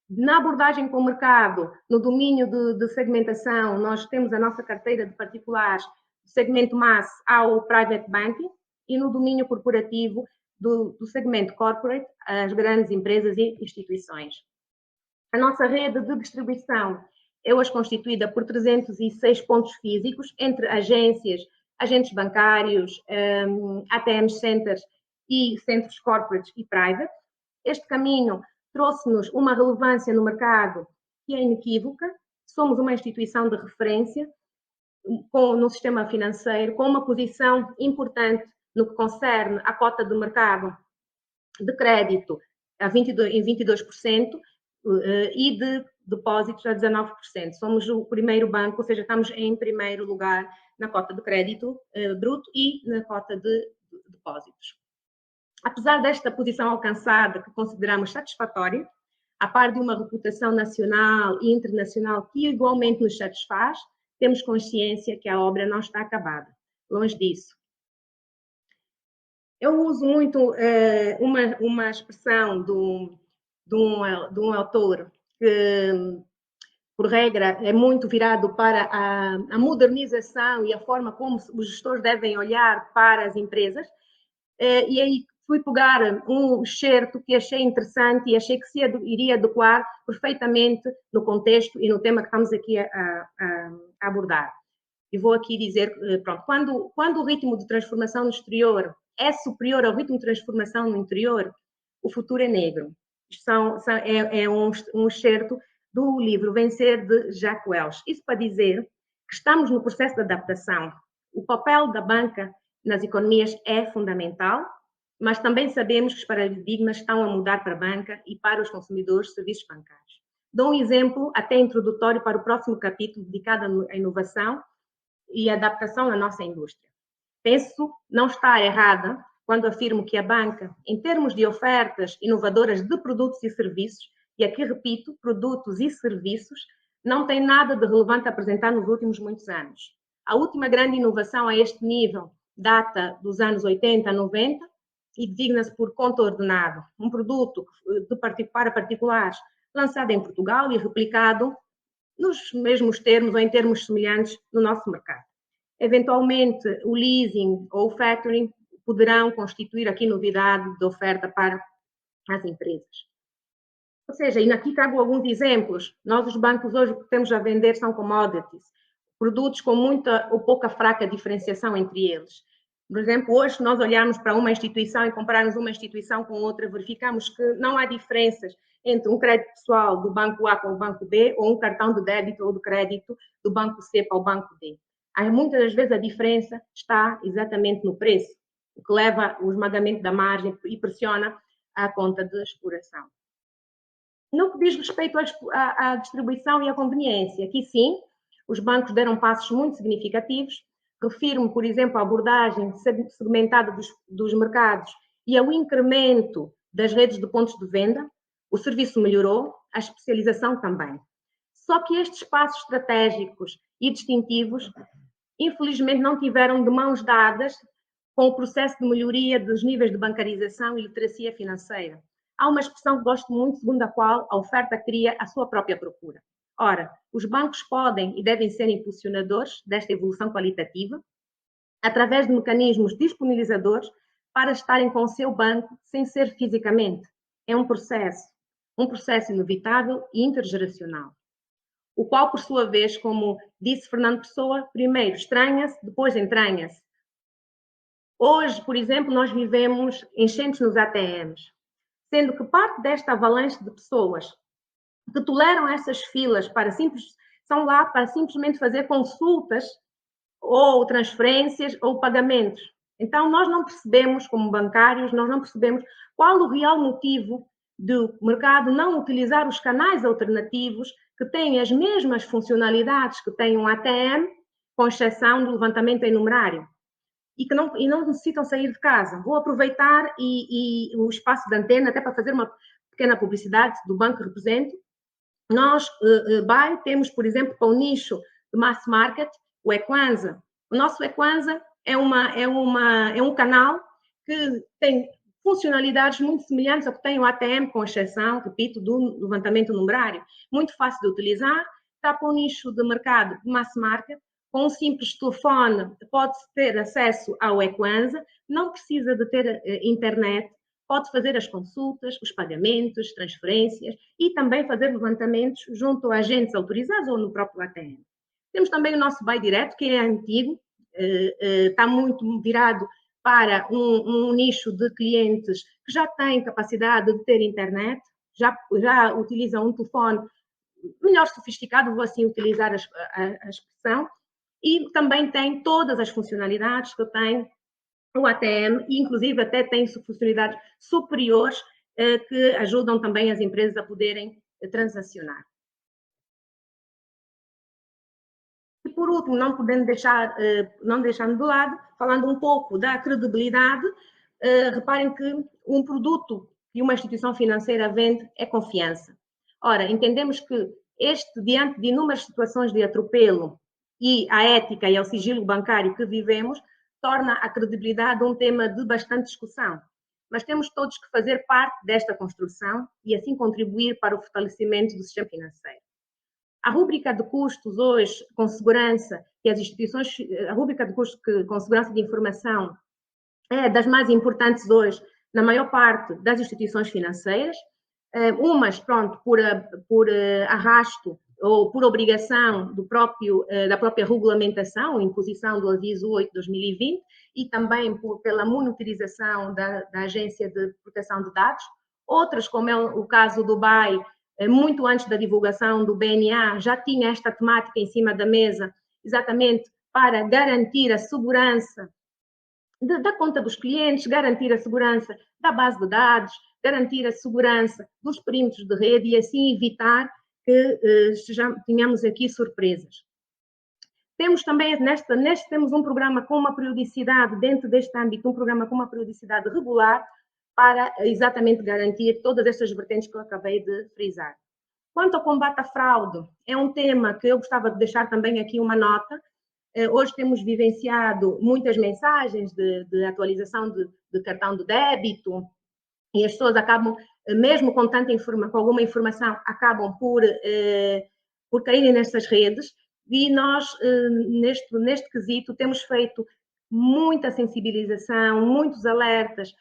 Speaker 3: Na abordagem com o mercado, no domínio de segmentação, nós temos a nossa carteira de particulares, do segmento mass ao private banking, e no domínio corporativo, do segmento corporate, as grandes empresas e instituições. A nossa rede de distribuição é hoje constituída por 306 pontos físicos, entre agências, agentes bancários, ATM centers e centros corporates e private. Este caminho trouxe-nos uma relevância no mercado que é inequívoca. Somos uma instituição de referência no sistema financeiro, com uma posição importante no que concerne à cota de mercado de crédito em 22% e de depósitos a 19%. Somos o primeiro banco, ou seja, estamos em primeiro lugar na cota de crédito bruto e na cota de depósitos. Apesar desta posição alcançada, que consideramos satisfatória, a par de uma reputação nacional e internacional que igualmente nos satisfaz, temos consciência que a obra não está acabada. Longe disso. Eu uso muito uma expressão de um autor que, por regra, é muito virado para a modernização e a forma como os gestores devem olhar para as empresas. E aí fui pegar um excerto que achei interessante e achei que se iria adequar perfeitamente no contexto e no tema que estamos aqui a abordar. E vou aqui dizer, pronto, quando o ritmo de transformação no exterior é superior ao ritmo de transformação no interior, o futuro é negro. Isto é um excerto do livro Vencer, de Jacques Welch. Isso para dizer que Estamos no processo de adaptação. O papel da banca nas economias é fundamental, mas também sabemos que os paradigmas estão a mudar para a banca e para os consumidores de serviços bancários. Dou um exemplo até introdutório para o próximo capítulo dedicado à inovação e adaptação na nossa indústria. Penso não estar errada quando afirmo que a banca, em termos de ofertas inovadoras de produtos e serviços, e aqui repito, produtos e serviços, não tem nada de relevante a apresentar nos últimos muitos anos. A última grande inovação a este nível data dos anos 80 a 90 e designa-se por conta ordenado, um produto para particulares lançado em Portugal e replicado nos mesmos termos ou em termos semelhantes no nosso mercado. Eventualmente, o leasing ou o factoring poderão constituir aqui novidade de oferta para as empresas. Ou seja, e aqui trago alguns exemplos. Nós, os bancos, hoje, o que temos a vender são commodities, produtos com muita ou pouca fraca diferenciação entre eles. Por exemplo, hoje, se nós olharmos para uma instituição e compararmos uma instituição com outra, verificamos que não há diferenças entre um crédito pessoal do banco A com o banco B ou um cartão de débito ou de crédito do banco C para o banco D. Muitas das vezes a diferença está exatamente no preço, o que leva ao esmagamento da margem e pressiona a conta de exploração. No que diz respeito à distribuição e à conveniência, aqui sim, os bancos deram passos muito significativos. Refiro-me, por exemplo, à abordagem segmentada dos mercados e ao incremento das redes de pontos de venda. O serviço melhorou, a especialização também. Só que estes passos estratégicos e distintivos, infelizmente, não tiveram de mãos dadas com o processo de melhoria dos níveis de bancarização e literacia financeira. Há uma expressão que gosto muito, segundo a qual a oferta cria a sua própria procura. Ora, os bancos podem e devem ser impulsionadores desta evolução qualitativa através de mecanismos disponibilizadores para estarem com o seu banco sem ser fisicamente. É um processo inevitável e intergeracional, o qual, por sua vez, como disse Fernando Pessoa, primeiro estranha-se, depois entranha-se. Hoje, por exemplo, nós vivemos enchentes nos ATMs, sendo que parte desta avalanche de pessoas que toleram essas filas são lá para simplesmente fazer consultas ou transferências ou pagamentos. Então, nós não percebemos, como bancários, nós não percebemos qual o real motivo do mercado não utilizar os canais alternativos que têm as mesmas funcionalidades que tem um ATM, com exceção do levantamento em numerário. E não necessitam sair de casa. Vou aproveitar o espaço de antena até para fazer uma pequena publicidade do banco que represento. Nós, BAE, temos, por exemplo, para o nicho de mass market, o Equanza. O nosso Equanza é um canal que tem funcionalidades muito semelhantes ao que tem o ATM, com exceção, repito, do levantamento numerário. Muito fácil de utilizar, está para o nicho de mercado de mass market. Com um simples telefone pode-se ter acesso ao Equanza, não precisa de ter internet, pode fazer as consultas, os pagamentos, transferências e também fazer levantamentos junto a agentes autorizados ou no próprio ATM. Temos também o nosso BAE Direto, que é antigo, está muito virado para um nicho de clientes que já têm capacidade de ter internet, já utilizam um telefone melhor sofisticado, vou assim utilizar a expressão, e também tem todas as funcionalidades que tem o ATM, e inclusive até tem funcionalidades superiores que ajudam também as empresas a poderem transacionar. E por último, não deixando de lado, falando um pouco da credibilidade, reparem que um produto que uma instituição financeira vende é confiança. Ora, entendemos que diante de inúmeras situações de atropelo e a ética e ao sigilo bancário que vivemos, torna a credibilidade um tema de bastante discussão. Mas temos todos que fazer parte desta construção e assim contribuir para o fortalecimento do sistema financeiro. A rúbrica de custos hoje, com segurança, que as instituições, a rúbrica de custos com segurança de informação é das mais importantes hoje na maior parte das instituições financeiras, umas, pronto, por arrasto ou por obrigação da própria regulamentação, imposição do aviso 8/2020 e também pela monitorização da Agência de Proteção de Dados. Outras, como é o caso do BAE, muito antes da divulgação do BNA, já tinha esta temática em cima da mesa exatamente para garantir a segurança da conta dos clientes, garantir a segurança da base de dados, garantir a segurança dos perímetros de rede e assim evitar que tenhamos aqui surpresas. Temos também, temos um programa com uma periodicidade, dentro deste âmbito, um programa com uma periodicidade regular para exatamente garantir todas estas vertentes que eu acabei de frisar. Quanto ao combate à fraude, é um tema que eu gostava de deixar também aqui uma nota. Hoje temos vivenciado muitas mensagens de atualização de cartão de débito e as pessoas acabam, mesmo com com alguma informação, acabam por caírem nestas redes. E nós, neste quesito, temos feito muita sensibilização, muitos alertas,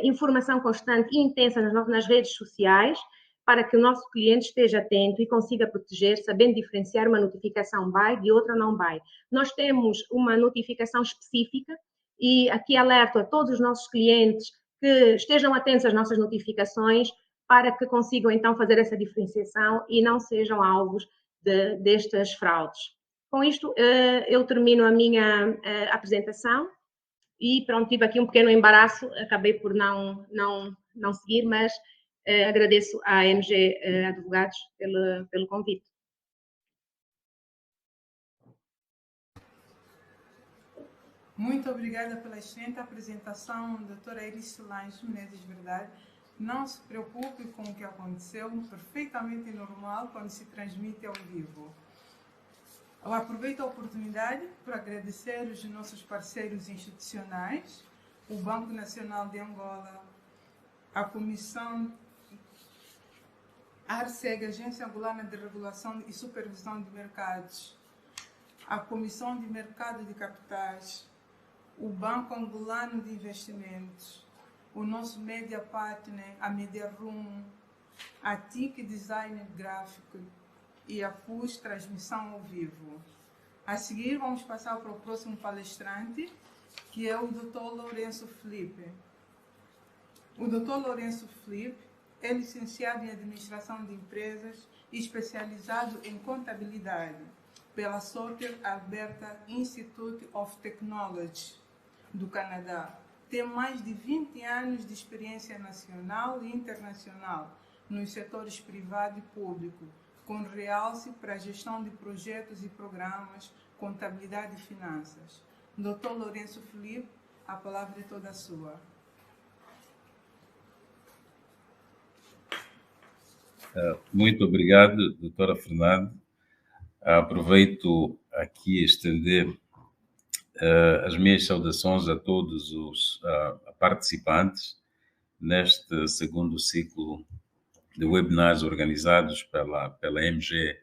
Speaker 3: informação constante e intensa nas redes sociais, para que o nosso cliente esteja atento e consiga proteger, sabendo diferenciar uma notificação buy de outra não buy. Nós temos uma notificação específica e aqui alerto a todos os nossos clientes que estejam atentos às nossas notificações para que consigam então fazer essa diferenciação e não sejam alvos destas fraudes. Com isto, eu termino a minha apresentação e pronto, tive aqui um pequeno embaraço, acabei por não seguir, mas agradeço à MG Advogados pelo convite.
Speaker 2: Muito obrigada pela excelente apresentação, doutora Iris Solange Menezes Verdade. Não se preocupe com o que aconteceu, perfeitamente normal quando se transmite ao vivo. Eu aproveito a oportunidade para agradecer os nossos parceiros institucionais, o Banco Nacional de Angola, a Comissão ARCEG, Agência Angolana de Regulação e Supervisão de Mercados, a Comissão de Mercado de Capitais, o Banco Angolano de Investimentos, o nosso Media Partner, a Media Room, a TIC Design Gráfico e a FUS Transmissão ao Vivo. A seguir, vamos passar para o próximo palestrante, que é o Dr. Lourenço Felipe. O Dr. Lourenço Felipe é licenciado em Administração de Empresas e especializado em Contabilidade pela Soter Alberta Institute of Technology do Canadá. Tem mais de 20 anos de experiência nacional e internacional nos setores privado e público, com realce para a gestão de projetos e programas, contabilidade e finanças. Dr. Lourenço Felipe, a palavra é toda sua.
Speaker 4: Muito obrigado, doutora Fernanda. Aproveito aqui a estender as minhas saudações a todos os participantes neste segundo ciclo de webinars organizados pela MG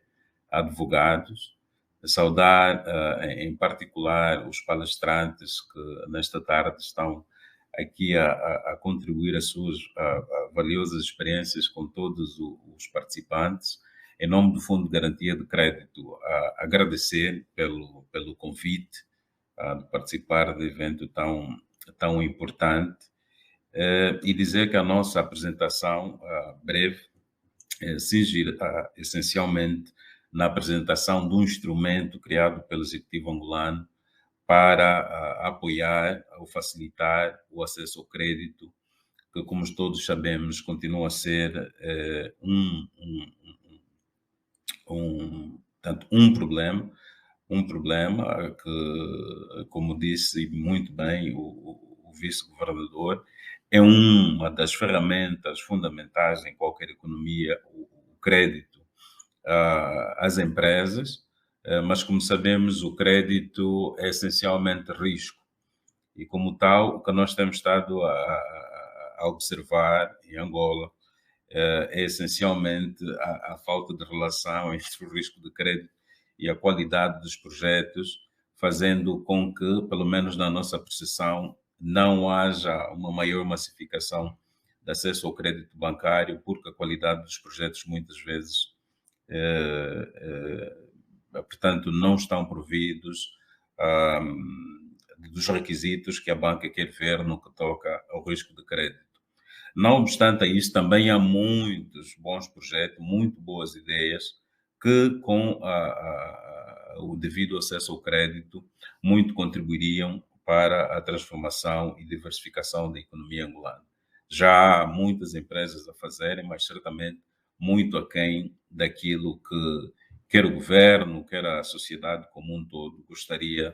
Speaker 4: Advogados. Saudar, em particular, os palestrantes que nesta tarde estão aqui a contribuir as suas valiosas experiências com todos os participantes. Em nome do Fundo de Garantia de Crédito, agradecer pelo convite de participar de evento tão importante e dizer que a nossa apresentação breve se gira essencialmente na apresentação de um instrumento criado pelo Executivo angolano para apoiar ou facilitar o acesso ao crédito, que, como todos sabemos, continua a ser um problema que, como disse muito bem o vice-governador, é uma das ferramentas fundamentais em qualquer economia, o crédito às empresas, mas, como sabemos, o crédito é essencialmente risco. E, como tal, o que nós temos estado a observar em Angola é essencialmente a falta de relação entre o risco de crédito e a qualidade dos projetos, fazendo com que, pelo menos na nossa percepção, não haja uma maior massificação de acesso ao crédito bancário, porque a qualidade dos projetos muitas vezes portanto, não estão providos dos requisitos que a banca quer ver no que toca ao risco de crédito. Não obstante isso, também há muitos bons projetos, muito boas ideias, que com o devido acesso ao crédito muito contribuiriam para a transformação e diversificação da economia angolana. Já há muitas empresas a fazerem, mas certamente muito aquém daquilo que quer o governo, quer a sociedade como um todo gostaria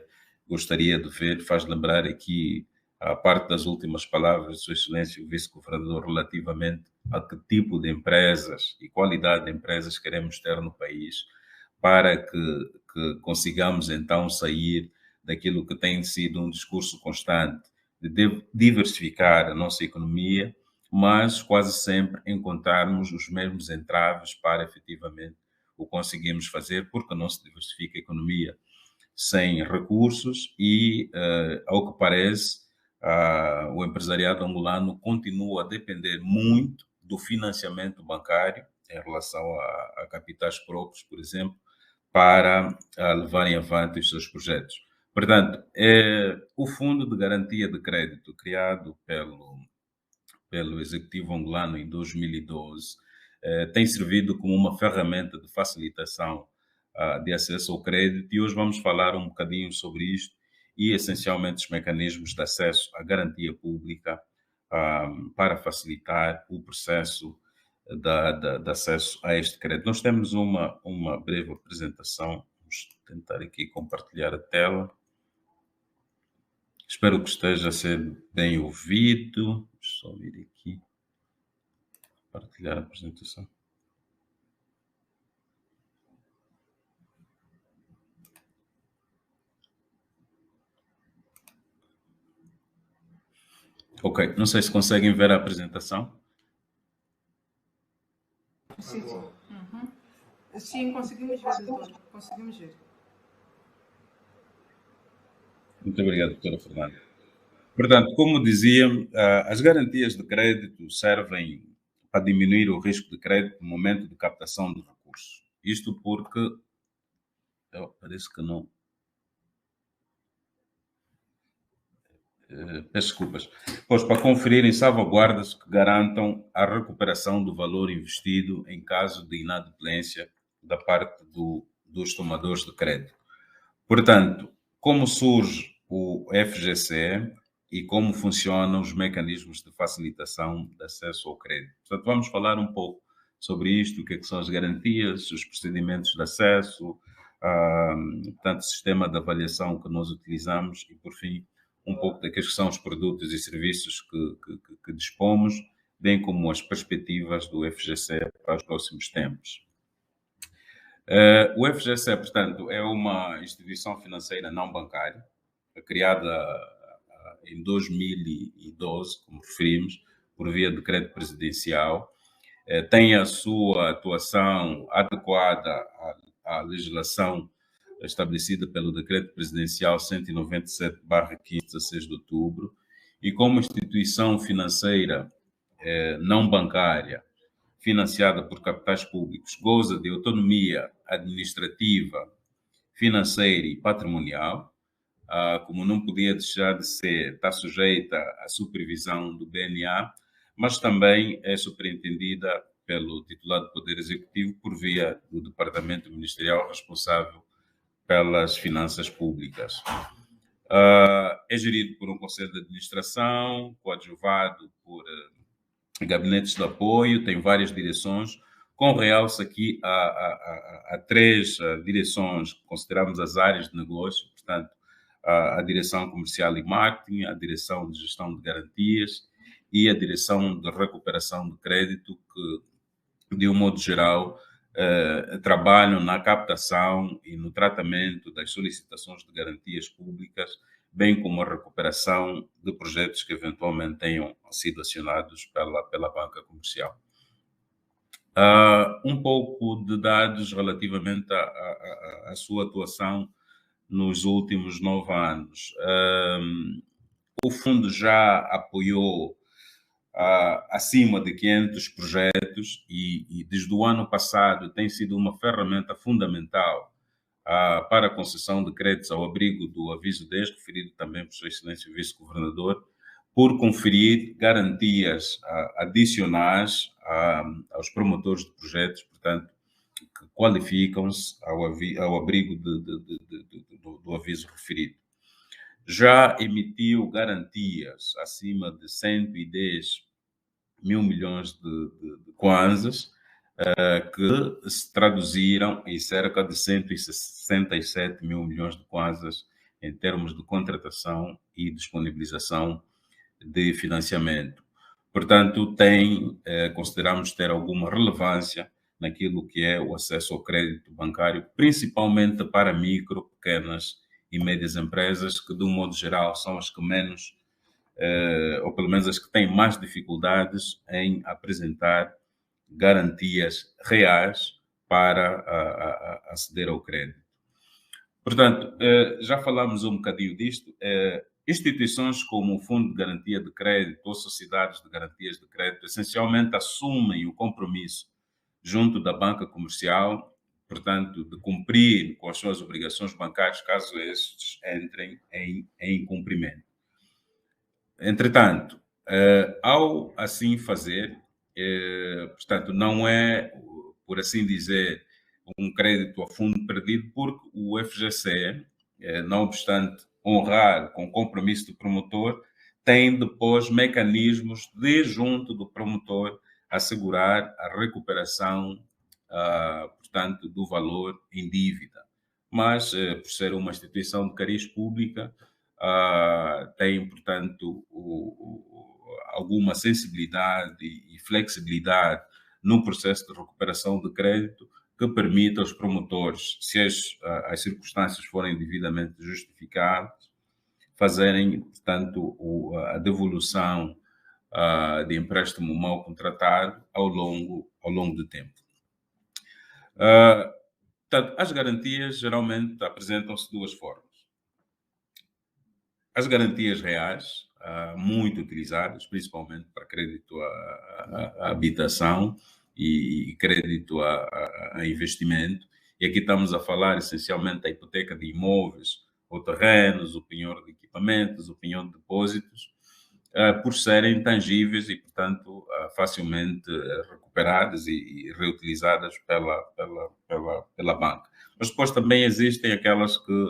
Speaker 4: de ver. Faz lembrar aqui a parte das últimas palavras de Sua Excelência, o Vice-Governador, relativamente a que tipo de empresas e qualidade de empresas queremos ter no país, para que consigamos então sair daquilo que tem sido um discurso constante de diversificar a nossa economia, mas quase sempre encontrarmos os mesmos entraves para efetivamente o conseguirmos fazer, porque não se diversifica a economia sem recursos e, ao que parece, o empresariado angolano continua a depender muito do financiamento bancário em relação a capitais próprios, por exemplo, para levarem avante os seus projetos. Portanto, o Fundo de Garantia de Crédito, criado pelo Executivo angolano em 2012, tem servido como uma ferramenta de facilitação de acesso ao crédito, e hoje vamos falar um bocadinho sobre isto e, essencialmente, os mecanismos de acesso à garantia pública para facilitar o processo de acesso a este crédito. Nós temos uma breve apresentação, vamos tentar aqui compartilhar a tela. Espero que esteja a ser bem ouvido. Deixa eu só vir aqui, partilhar a apresentação. Ok, não sei se conseguem ver a apresentação.
Speaker 2: Sim, sim. Uhum. Sim, conseguimos ver, doutor. Conseguimos ver.
Speaker 4: Muito obrigado, doutora Fernanda. Portanto, como dizia, as garantias de crédito servem para diminuir o risco de crédito no momento de captação de recursos. Isto porque... parece que não... peço desculpas. Pois, para conferirem salvaguardas que garantam a recuperação do valor investido em caso de inadimplência da parte dos tomadores de crédito. Portanto, como surge o FGC e como funcionam os mecanismos de facilitação de acesso ao crédito. Portanto, vamos falar um pouco sobre isto, o que são as garantias, os procedimentos de acesso, portanto, o sistema de avaliação que nós utilizamos e, por fim, um pouco daqueles que são os produtos e serviços que dispomos, bem como as perspectivas do FGC para os próximos tempos. O FGC, portanto, é uma instituição financeira não bancária, criada em 2012, como referimos, por via de decreto presidencial. Tem a sua atuação adequada à legislação estabelecida pelo Decreto Presidencial 197/15, 16 de outubro, e como instituição financeira não bancária, financiada por capitais públicos, goza de autonomia administrativa, financeira e patrimonial, como não podia deixar de ser, está sujeita à supervisão do BNA, mas também é superintendida pelo titular do Poder Executivo por via do Departamento Ministerial responsável pelas finanças públicas. É gerido por um conselho de administração, coadjuvado por gabinetes de apoio, tem várias direções, com realce aqui a três direções que consideramos as áreas de negócio, portanto, a direção comercial e marketing, a direção de gestão de garantias e a direção de recuperação de crédito, que, de um modo geral, trabalham na captação e no tratamento das solicitações de garantias públicas, bem como a recuperação de projetos que eventualmente tenham sido acionados pela banca comercial. Um pouco de dados relativamente à sua atuação nos últimos 9 anos. O fundo já apoiou acima de 500 projetos e desde o ano passado tem sido uma ferramenta fundamental para a concessão de créditos ao abrigo do aviso 10, referido também por Sua Excelência o Vice-Governador, por conferir garantias adicionais aos promotores de projetos, portanto, que qualificam-se ao abrigo do aviso referido. Já emitiu garantias acima de 110 mil milhões de kwanzas, que se traduziram em cerca de 167 mil milhões de kwanzas em termos de contratação e disponibilização de financiamento. Portanto, consideramos ter alguma relevância naquilo que é o acesso ao crédito bancário, principalmente para micro, pequenas e médias empresas, que, de um modo geral, são as que menos, ou pelo menos as que têm mais dificuldades em apresentar garantias reais para aceder ao crédito. Portanto, já falamos um bocadinho disto. Instituições como o Fundo de Garantia de Crédito ou sociedades de garantias de crédito essencialmente assumem o compromisso junto da banca comercial, portanto, de cumprir com as suas obrigações bancárias caso estes entrem em incumprimento. Entretanto, ao assim fazer, portanto, não é, por assim dizer, um crédito a fundo perdido, porque o FGC, não obstante honrar com o compromisso do promotor, tem depois mecanismos de, junto do promotor, assegurar a recuperação, portanto, do valor em dívida. Mas, por ser uma instituição de cariz pública, tem, portanto, alguma sensibilidade e flexibilidade no processo de recuperação de crédito que permita aos promotores, se as circunstâncias forem devidamente justificadas, fazerem, portanto, a devolução de empréstimo mal contratado ao longo do tempo. Portanto, as garantias geralmente apresentam-se de duas formas. As garantias reais, muito utilizadas, principalmente para crédito à habitação e crédito a investimento. E aqui estamos a falar essencialmente da hipoteca de imóveis ou terrenos, o penhor de equipamentos, o penhor de depósitos, por serem tangíveis e, portanto, facilmente recuperadas e reutilizadas pela banca. Mas depois também existem aquelas que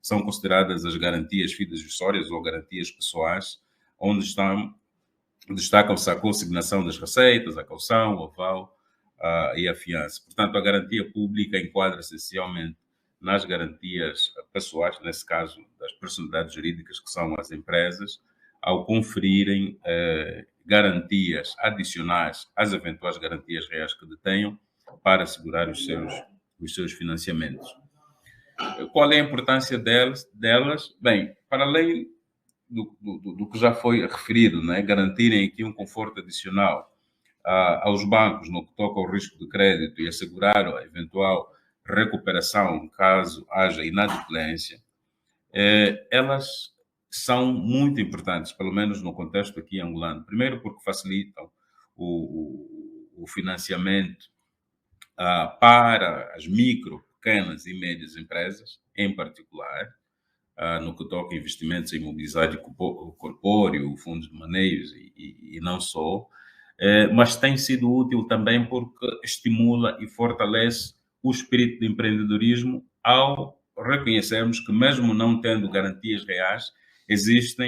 Speaker 4: são consideradas as garantias fidejussórias ou garantias pessoais, onde destacam-se a consignação das receitas, a caução, o aval e a fiança. Portanto, a garantia pública enquadra essencialmente nas garantias pessoais, nesse caso das personalidades jurídicas, que são as empresas, ao conferirem garantias adicionais às eventuais garantias reais que detenham para assegurar os seus financiamentos. Qual é a importância delas? Bem, para além do que já foi referido, né? Garantirem aqui um conforto adicional aos bancos no que toca ao risco de crédito e assegurar a eventual recuperação caso haja inadimplência, elas são muito importantes, pelo menos no contexto aqui angolano. Primeiro porque facilitam o financiamento para as micro, pequenas e médias empresas, em particular, no que toca a investimentos em imobilizado corpóreo, fundos de maneios e não só, mas tem sido útil também porque estimula e fortalece o espírito de empreendedorismo ao reconhecermos que, mesmo não tendo garantias reais, existe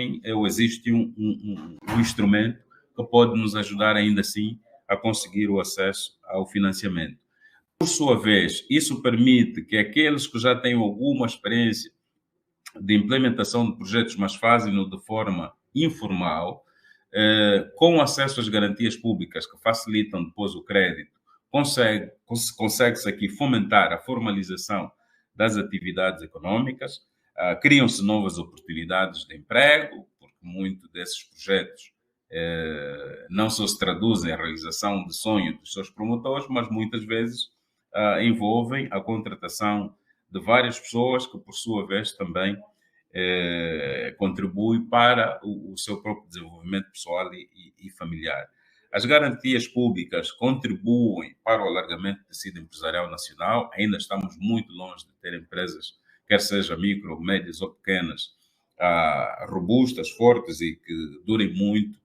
Speaker 4: um instrumento que pode nos ajudar ainda assim a conseguir o acesso ao financiamento. Por sua vez, isso permite que aqueles que já têm alguma experiência de implementação de projetos, mas fazem-no de forma informal, com acesso às garantias públicas que facilitam depois o crédito, consegue-se aqui fomentar a formalização das atividades econômicas, criam-se novas oportunidades de emprego, porque muitos desses projetos não só se traduzem em realização de sonhos dos seus promotores, mas muitas vezes envolvem a contratação de várias pessoas que, por sua vez, também contribuem para o seu próprio desenvolvimento pessoal e familiar. As garantias públicas contribuem para o alargamento do tecido empresarial nacional. Ainda estamos muito longe de ter empresas, quer seja micro, médias ou pequenas, robustas, fortes e que durem muito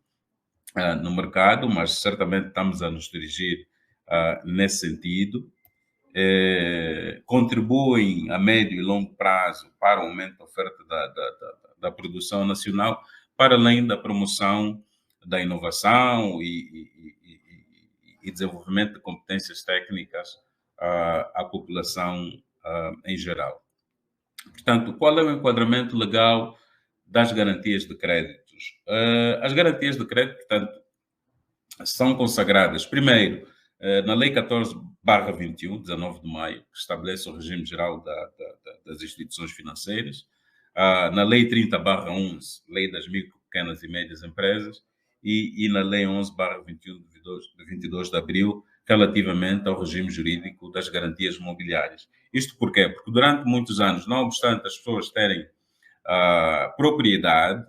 Speaker 4: no mercado, mas certamente estamos a nos dirigir nesse sentido. contribuem a médio e longo prazo para o aumento da oferta da produção nacional, para além da promoção da inovação e desenvolvimento de competências técnicas à população em geral. Portanto, qual é o enquadramento legal das garantias de créditos? As garantias de crédito, portanto, são consagradas, primeiro, na Lei 14/21, 19 de maio, que estabelece o regime geral das instituições financeiras, na Lei 30/11, Lei das Micro, Pequenas e Médias Empresas, e na Lei 11/21, de 22 de abril, relativamente ao regime jurídico das garantias imobiliárias. Isto porquê? Porque durante muitos anos, não obstante as pessoas terem propriedade,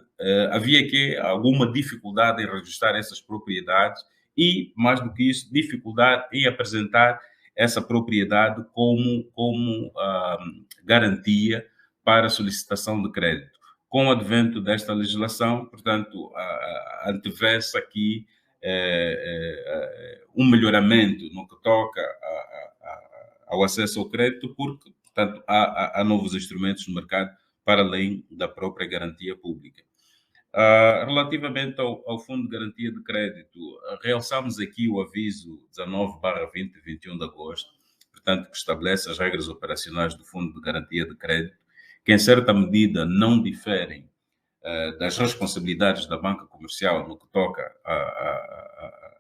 Speaker 4: havia aqui alguma dificuldade em registrar essas propriedades e, mais do que isso, dificuldade em apresentar essa propriedade como garantia para solicitação de crédito. Com o advento desta legislação, portanto, antevê-se aqui um melhoramento no que toca ao acesso ao crédito, porque, portanto, há novos instrumentos no mercado para além da própria garantia pública. Relativamente ao Fundo de Garantia de Crédito, realçamos aqui o aviso 19/20, 21 de agosto, portanto, que estabelece as regras operacionais do Fundo de Garantia de Crédito, que em certa medida não diferem das responsabilidades da banca comercial no que toca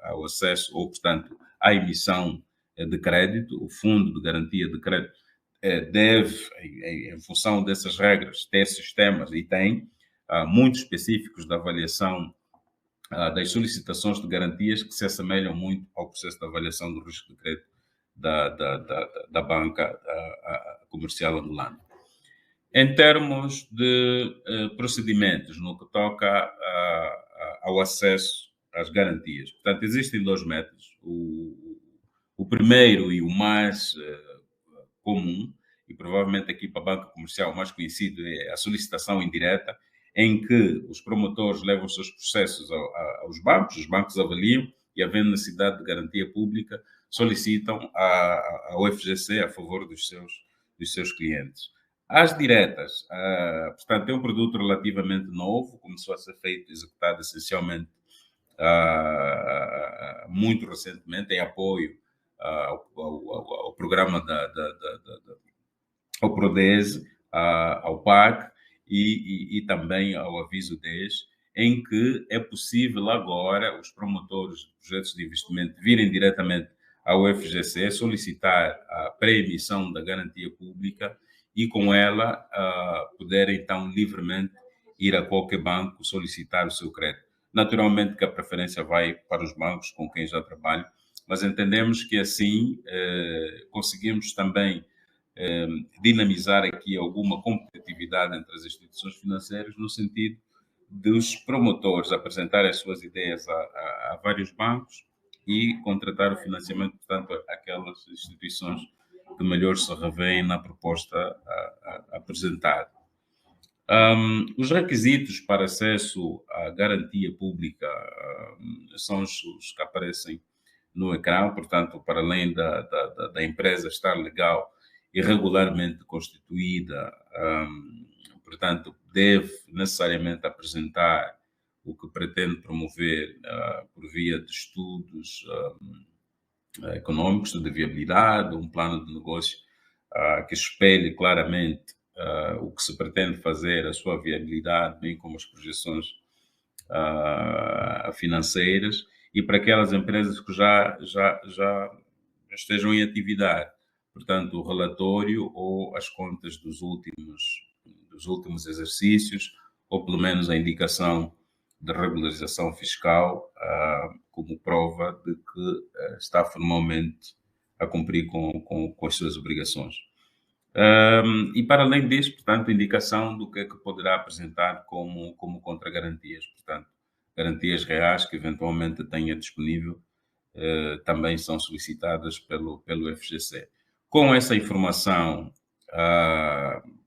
Speaker 4: ao acesso ou, portanto, à emissão de crédito. O Fundo de Garantia de Crédito deve, em função dessas regras, ter sistemas e tem muito específicos da avaliação das solicitações de garantias que se assemelham muito ao processo de avaliação do risco de crédito da banca comercial angolana. Em termos de procedimentos no que toca ao acesso às garantias, portanto, existem dois métodos. O primeiro e o mais comum, e provavelmente aqui para a banca comercial o mais conhecido, é a solicitação indireta, em que os promotores levam os seus processos aos bancos, os bancos avaliam e, havendo necessidade de garantia pública, solicitam ao FGC a favor dos seus clientes. As diretas, portanto, é um produto relativamente novo, começou a ser executado essencialmente muito recentemente, em apoio ao programa ao PRODESE, ao PAC e também ao Aviso 10, em que é possível agora os promotores de projetos de investimento virem diretamente ao FGC solicitar a pré-emissão da garantia pública e com ela poderem então livremente ir a qualquer banco solicitar o seu crédito. Naturalmente que a preferência vai para os bancos com quem já trabalham, mas entendemos que assim conseguimos também dinamizar aqui alguma competitividade entre as instituições financeiras no sentido dos promotores apresentarem as suas ideias a vários bancos e contratar o financiamento, portanto, aquelas instituições que melhor se revêem na proposta apresentada. Os requisitos para acesso à garantia pública são os que aparecem no ecrã, portanto, para além da empresa estar legal e regularmente constituída, portanto, deve necessariamente apresentar o que pretende promover por via de estudos econômicos, de viabilidade, um plano de negócio que espelhe claramente o que se pretende fazer, a sua viabilidade, bem como as projeções financeiras, e para aquelas empresas que já estejam em atividade, portanto, o relatório ou as contas dos últimos exercícios, ou pelo menos a indicação de regularização fiscal como prova de que está formalmente a cumprir com as suas obrigações. E para além disso, portanto, indicação do que é que poderá apresentar como contragarantias, portanto, garantias reais que eventualmente tenha disponível também são solicitadas pelo FGC. Com essa informação,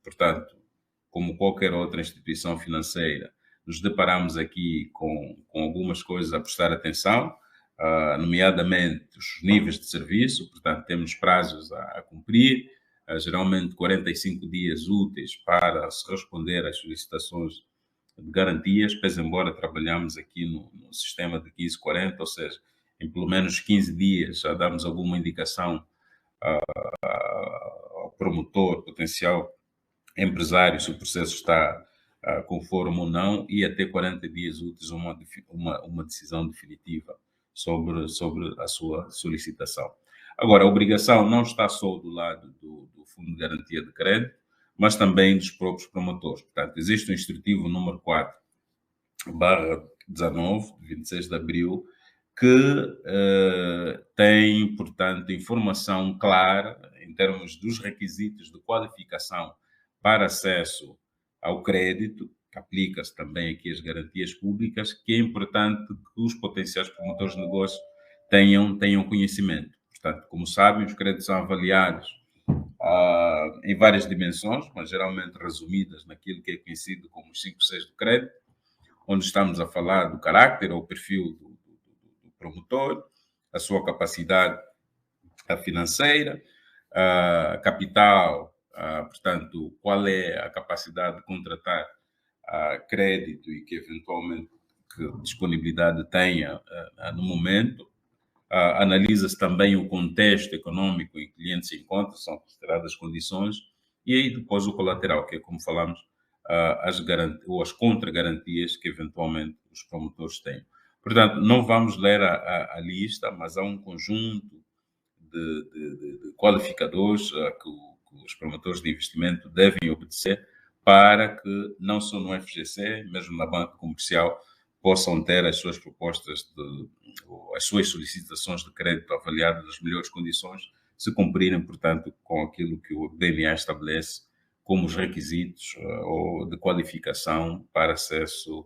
Speaker 4: portanto, como qualquer outra instituição financeira, nos deparamos aqui com algumas coisas a prestar atenção. nomeadamente os níveis de serviço, portanto, temos prazos a cumprir, geralmente 45 dias úteis para se responder às solicitações de garantias, pois embora trabalhamos aqui no sistema de 15-40, ou seja, em pelo menos 15 dias já damos alguma indicação ao promotor, potencial empresário, se o processo está conforme ou não, e até 40 dias úteis uma decisão definitiva sobre a sua solicitação. Agora, a obrigação não está só do lado do Fundo de Garantia de Crédito, mas também dos próprios promotores. Portanto, existe o instrutivo número 4/19, de 26 de abril, que tem, portanto, informação clara em termos dos requisitos de qualificação para acesso ao crédito, que aplica-se também aqui às garantias públicas, que é importante que os potenciais promotores de negócio tenham conhecimento. Portanto, como sabem, os créditos são avaliados em várias dimensões, mas geralmente resumidas naquilo que é conhecido como os 5 Cs do crédito, onde estamos a falar do caráter ou perfil do promotor, a sua capacidade financeira, capital, portanto, qual é a capacidade de contratar crédito e que eventualmente que disponibilidade tenha no momento. Analisa-se também o contexto econômico em que o cliente se encontra, são consideradas condições, e aí depois o colateral, que é como falamos, as contra-garantias que eventualmente os promotores têm. Portanto, não vamos ler a lista, mas há um conjunto de qualificadores que os promotores de investimento devem obedecer para que, não só no FGC, mesmo na banca comercial, possam ter as suas propostas, as suas solicitações de crédito avaliadas nas melhores condições, se cumprirem, portanto, com aquilo que o BNA estabelece como os requisitos ou de qualificação para acesso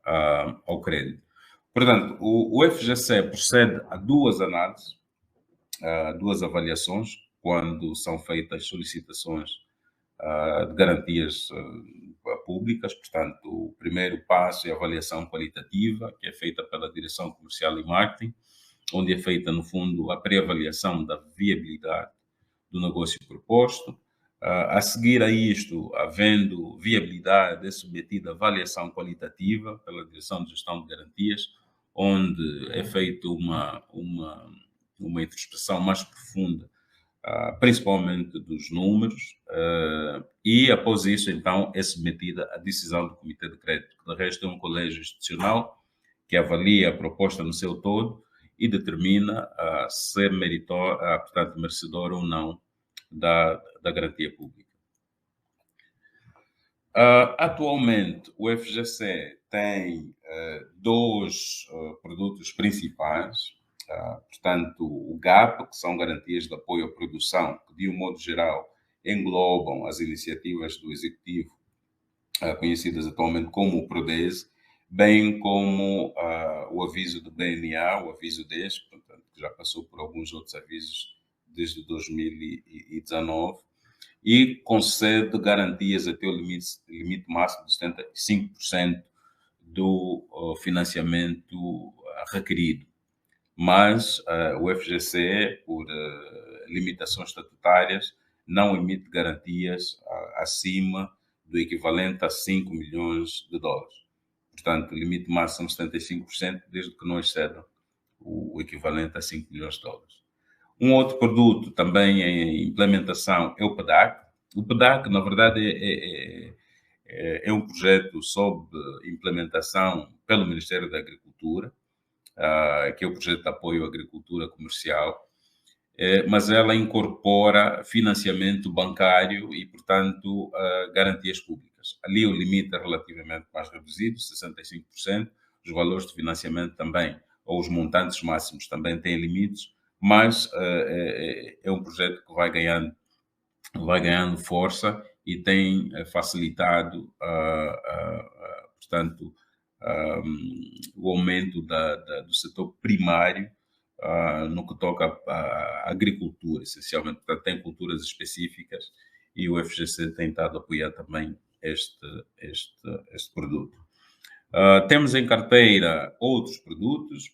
Speaker 4: ao crédito. Portanto, o FGC procede a duas análises, duas avaliações, quando são feitas solicitações de garantias públicas. Portanto, o primeiro passo é a avaliação qualitativa, que é feita pela Direção Comercial e Marketing, onde é feita, no fundo, a pré-avaliação da viabilidade do negócio proposto. A seguir a isto, havendo viabilidade, é submetida a avaliação qualitativa pela Direção de Gestão de Garantias, onde é feita uma introspeção mais profunda, principalmente dos números, e após isso, então, é submetida à decisão do Comitê de Crédito, que de resto é um colégio institucional que avalia a proposta no seu todo e determina se é portanto, merecedor ou não da garantia pública. Atualmente, o FGC tem dois produtos principais. Portanto, o GAP, que são garantias de apoio à produção, que de um modo geral englobam as iniciativas do Executivo, conhecidas atualmente como o PRODESE, bem como o aviso do BNA, o aviso 10, portanto, que já passou por alguns outros avisos desde 2019, e concede garantias até o limite máximo de 75% do financiamento requerido. Mas o FGC, por limitações estatutárias, não emite garantias acima do equivalente a 5 milhões de dólares. Portanto, o limite máximo são 75%, desde que não exceda o equivalente a 5 milhões de dólares. Um outro produto também em implementação é o PDAC. O PDAC, na verdade, é um projeto sob implementação pelo Ministério da Agricultura, que é o projeto de apoio à agricultura comercial, mas ela incorpora financiamento bancário e, portanto, garantias públicas. Ali o limite é relativamente mais reduzido, 65%, os valores de financiamento também, ou os montantes máximos também têm limites, mas é um projeto que vai ganhando força e tem facilitado, portanto, o aumento do setor primário no que toca à agricultura, essencialmente. Portanto, tem culturas específicas e o FGC tem estado a apoiar também este produto. Temos em carteira outros produtos,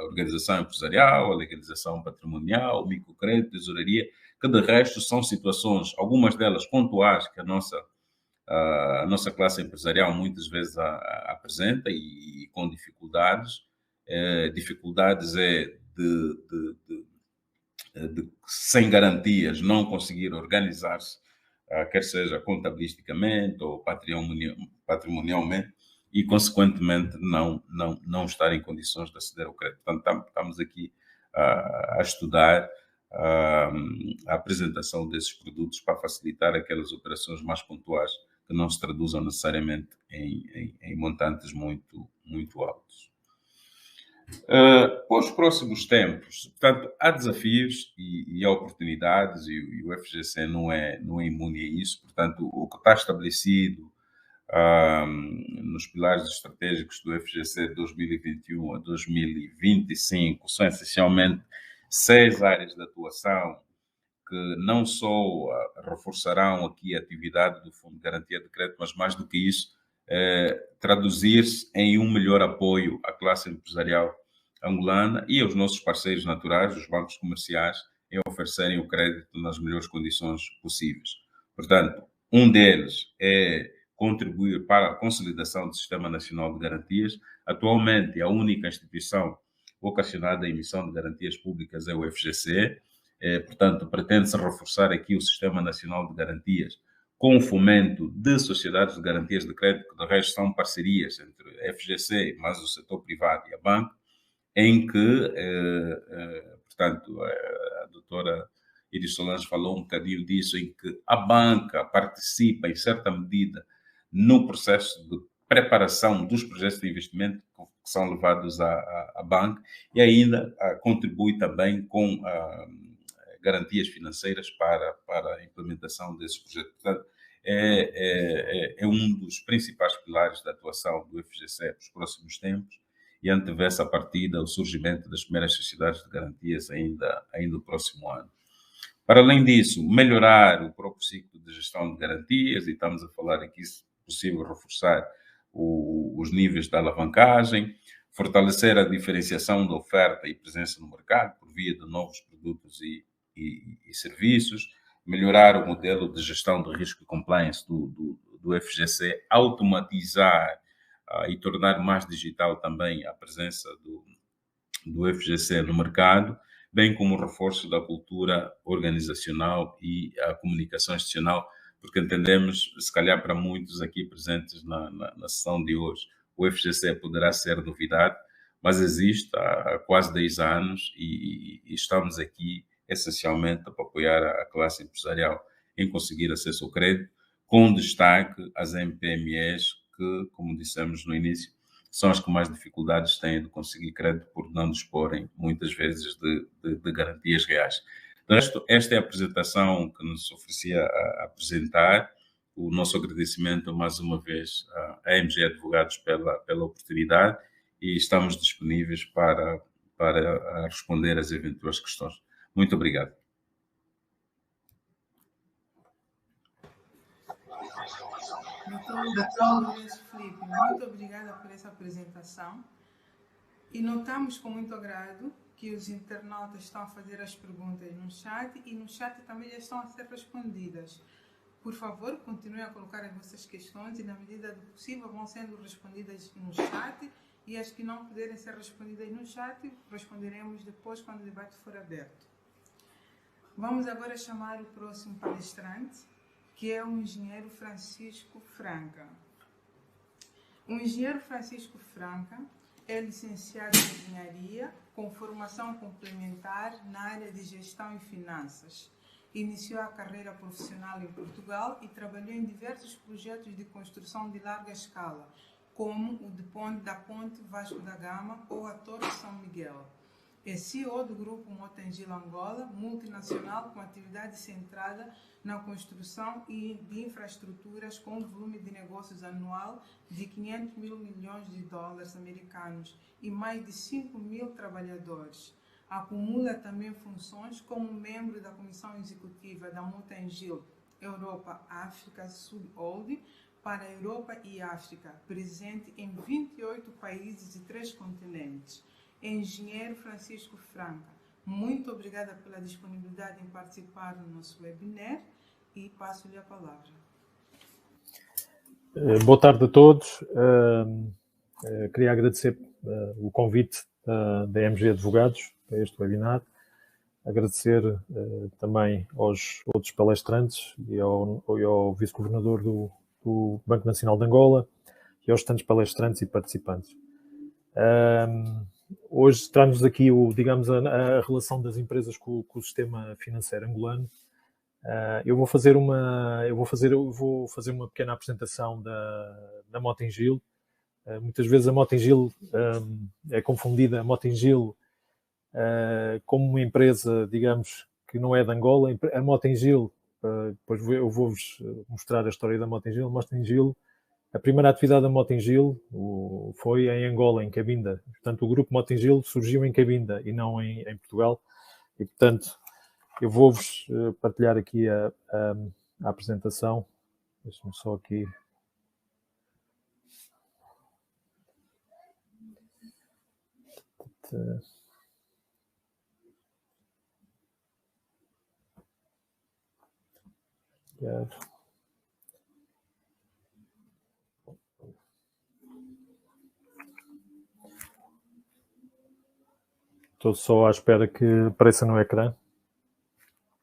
Speaker 4: a organização empresarial, a legalização patrimonial, o microcrédito, tesouraria, que de resto são situações, algumas delas pontuais, que a nossa classe empresarial muitas vezes apresenta e com dificuldades. Dificuldades de sem garantias não conseguir organizar-se, quer seja contabilisticamente ou patrimonialmente, e, consequentemente, não estar em condições de aceder ao crédito. Portanto, estamos aqui a estudar a apresentação desses produtos para facilitar aquelas operações mais pontuais que não se traduzam necessariamente em montantes muito altos. Para os próximos tempos, portanto, há desafios e há oportunidades, e o FGC não é imune a isso. Portanto, o que está estabelecido nos pilares estratégicos do FGC de 2021 a 2025 são essencialmente 6 áreas de atuação que não só reforçarão aqui a atividade do Fundo de Garantia de Crédito, mas mais do que isso, traduzir-se em um melhor apoio à classe empresarial angolana e aos nossos parceiros naturais, os bancos comerciais, em oferecerem o crédito nas melhores condições possíveis. Portanto, um deles é contribuir para a consolidação do Sistema Nacional de Garantias. Atualmente, a única instituição vocacionada à emissão de garantias públicas é o FGC. Portanto, pretende-se reforçar aqui o Sistema Nacional de Garantias com o fomento de sociedades de garantias de crédito, que de resto são parcerias entre a FGC, mais o setor privado e a banca, em que, portanto, a doutora Iris Solange falou um bocadinho disso, em que a banca participa, em certa medida, no processo de preparação dos projetos de investimento que são levados à banca e ainda contribui também com garantias financeiras para a implementação desses projetos. Portanto, é um dos principais pilares da atuação do FGC nos próximos tempos e antevê-se a partida o surgimento das primeiras sociedades de garantias ainda no próximo ano. Para além disso, melhorar o próprio ciclo de gestão de garantias, e estamos a falar aqui, se possível, reforçar os níveis de alavancagem, fortalecer a diferenciação da oferta e presença no mercado por via de novos produtos e serviços, melhorar o modelo de gestão de risco e compliance do FGC, automatizar e tornar mais digital também a presença do FGC no mercado, bem como o reforço da cultura organizacional e a comunicação institucional, porque entendemos, se calhar para muitos aqui presentes na sessão de hoje, o FGC poderá ser novidade, mas existe há quase 10 anos e estamos aqui essencialmente para apoiar a classe empresarial em conseguir acesso ao crédito, com destaque às MPMEs que, como dissemos no início, são as que mais dificuldades têm de conseguir crédito por não disporem, muitas vezes, de garantias reais. De resto, esta é a apresentação que nos oferecia a apresentar. O nosso agradecimento, mais uma vez, à MG Advogados pela oportunidade e estamos disponíveis para responder às eventuais questões. Muito obrigado.
Speaker 2: Doutor Lourenço Filipe, muito obrigada por essa apresentação. E notamos com muito agrado que os internautas estão a fazer as perguntas no chat e no chat também já estão a ser respondidas. Por favor, continuem a colocar as vossas questões e, na medida do possível, vão sendo respondidas no chat e as que não puderem ser respondidas no chat, responderemos depois quando o debate for aberto. Vamos agora chamar o próximo palestrante, que é o engenheiro Francisco Franca. O engenheiro Francisco Franca é licenciado em engenharia com formação complementar na área de gestão e finanças. Iniciou a carreira profissional em Portugal e trabalhou em diversos projetos de construção de larga escala, como o da Ponte Vasco da Gama ou a Torre São Miguel. É CEO do Grupo Mota-Engil Angola, multinacional com atividade centrada na construção e de infraestruturas com um volume de negócios anual de 500 mil milhões de dólares americanos e mais de 5 mil trabalhadores. Acumula também funções como membro da Comissão Executiva da Mota-Engil Europa África Sub-Holding, para a Europa e África, presente em 28 países e 3 continentes. Engenheiro Francisco Franca, muito obrigada pela disponibilidade em participar no nosso webinar e passo-lhe a palavra.
Speaker 5: Boa tarde a todos. Queria agradecer o convite da MG Advogados para este webinar. Agradecer também aos outros palestrantes e ao vice-governador do Banco Nacional de Angola e aos tantos palestrantes e participantes. Hoje traz-nos aqui, digamos, a relação das empresas com o sistema financeiro angolano. Eu vou fazer uma pequena apresentação da Mota-Engil. Muitas vezes a Mota-Engil é confundida, a Mota-Engil, como uma empresa, digamos, que não é de Angola. A Mota-Engil, depois eu vou-vos mostrar a história da Mota-Engil. Mota-Engil, a primeira atividade da Mota-Engil foi em Angola, em Cabinda. Portanto, o grupo Mota-Engil surgiu em Cabinda e não em Portugal. E, portanto, eu vou-vos partilhar aqui a apresentação. Deixa-me só aqui. Estou só à espera que apareça no ecrã.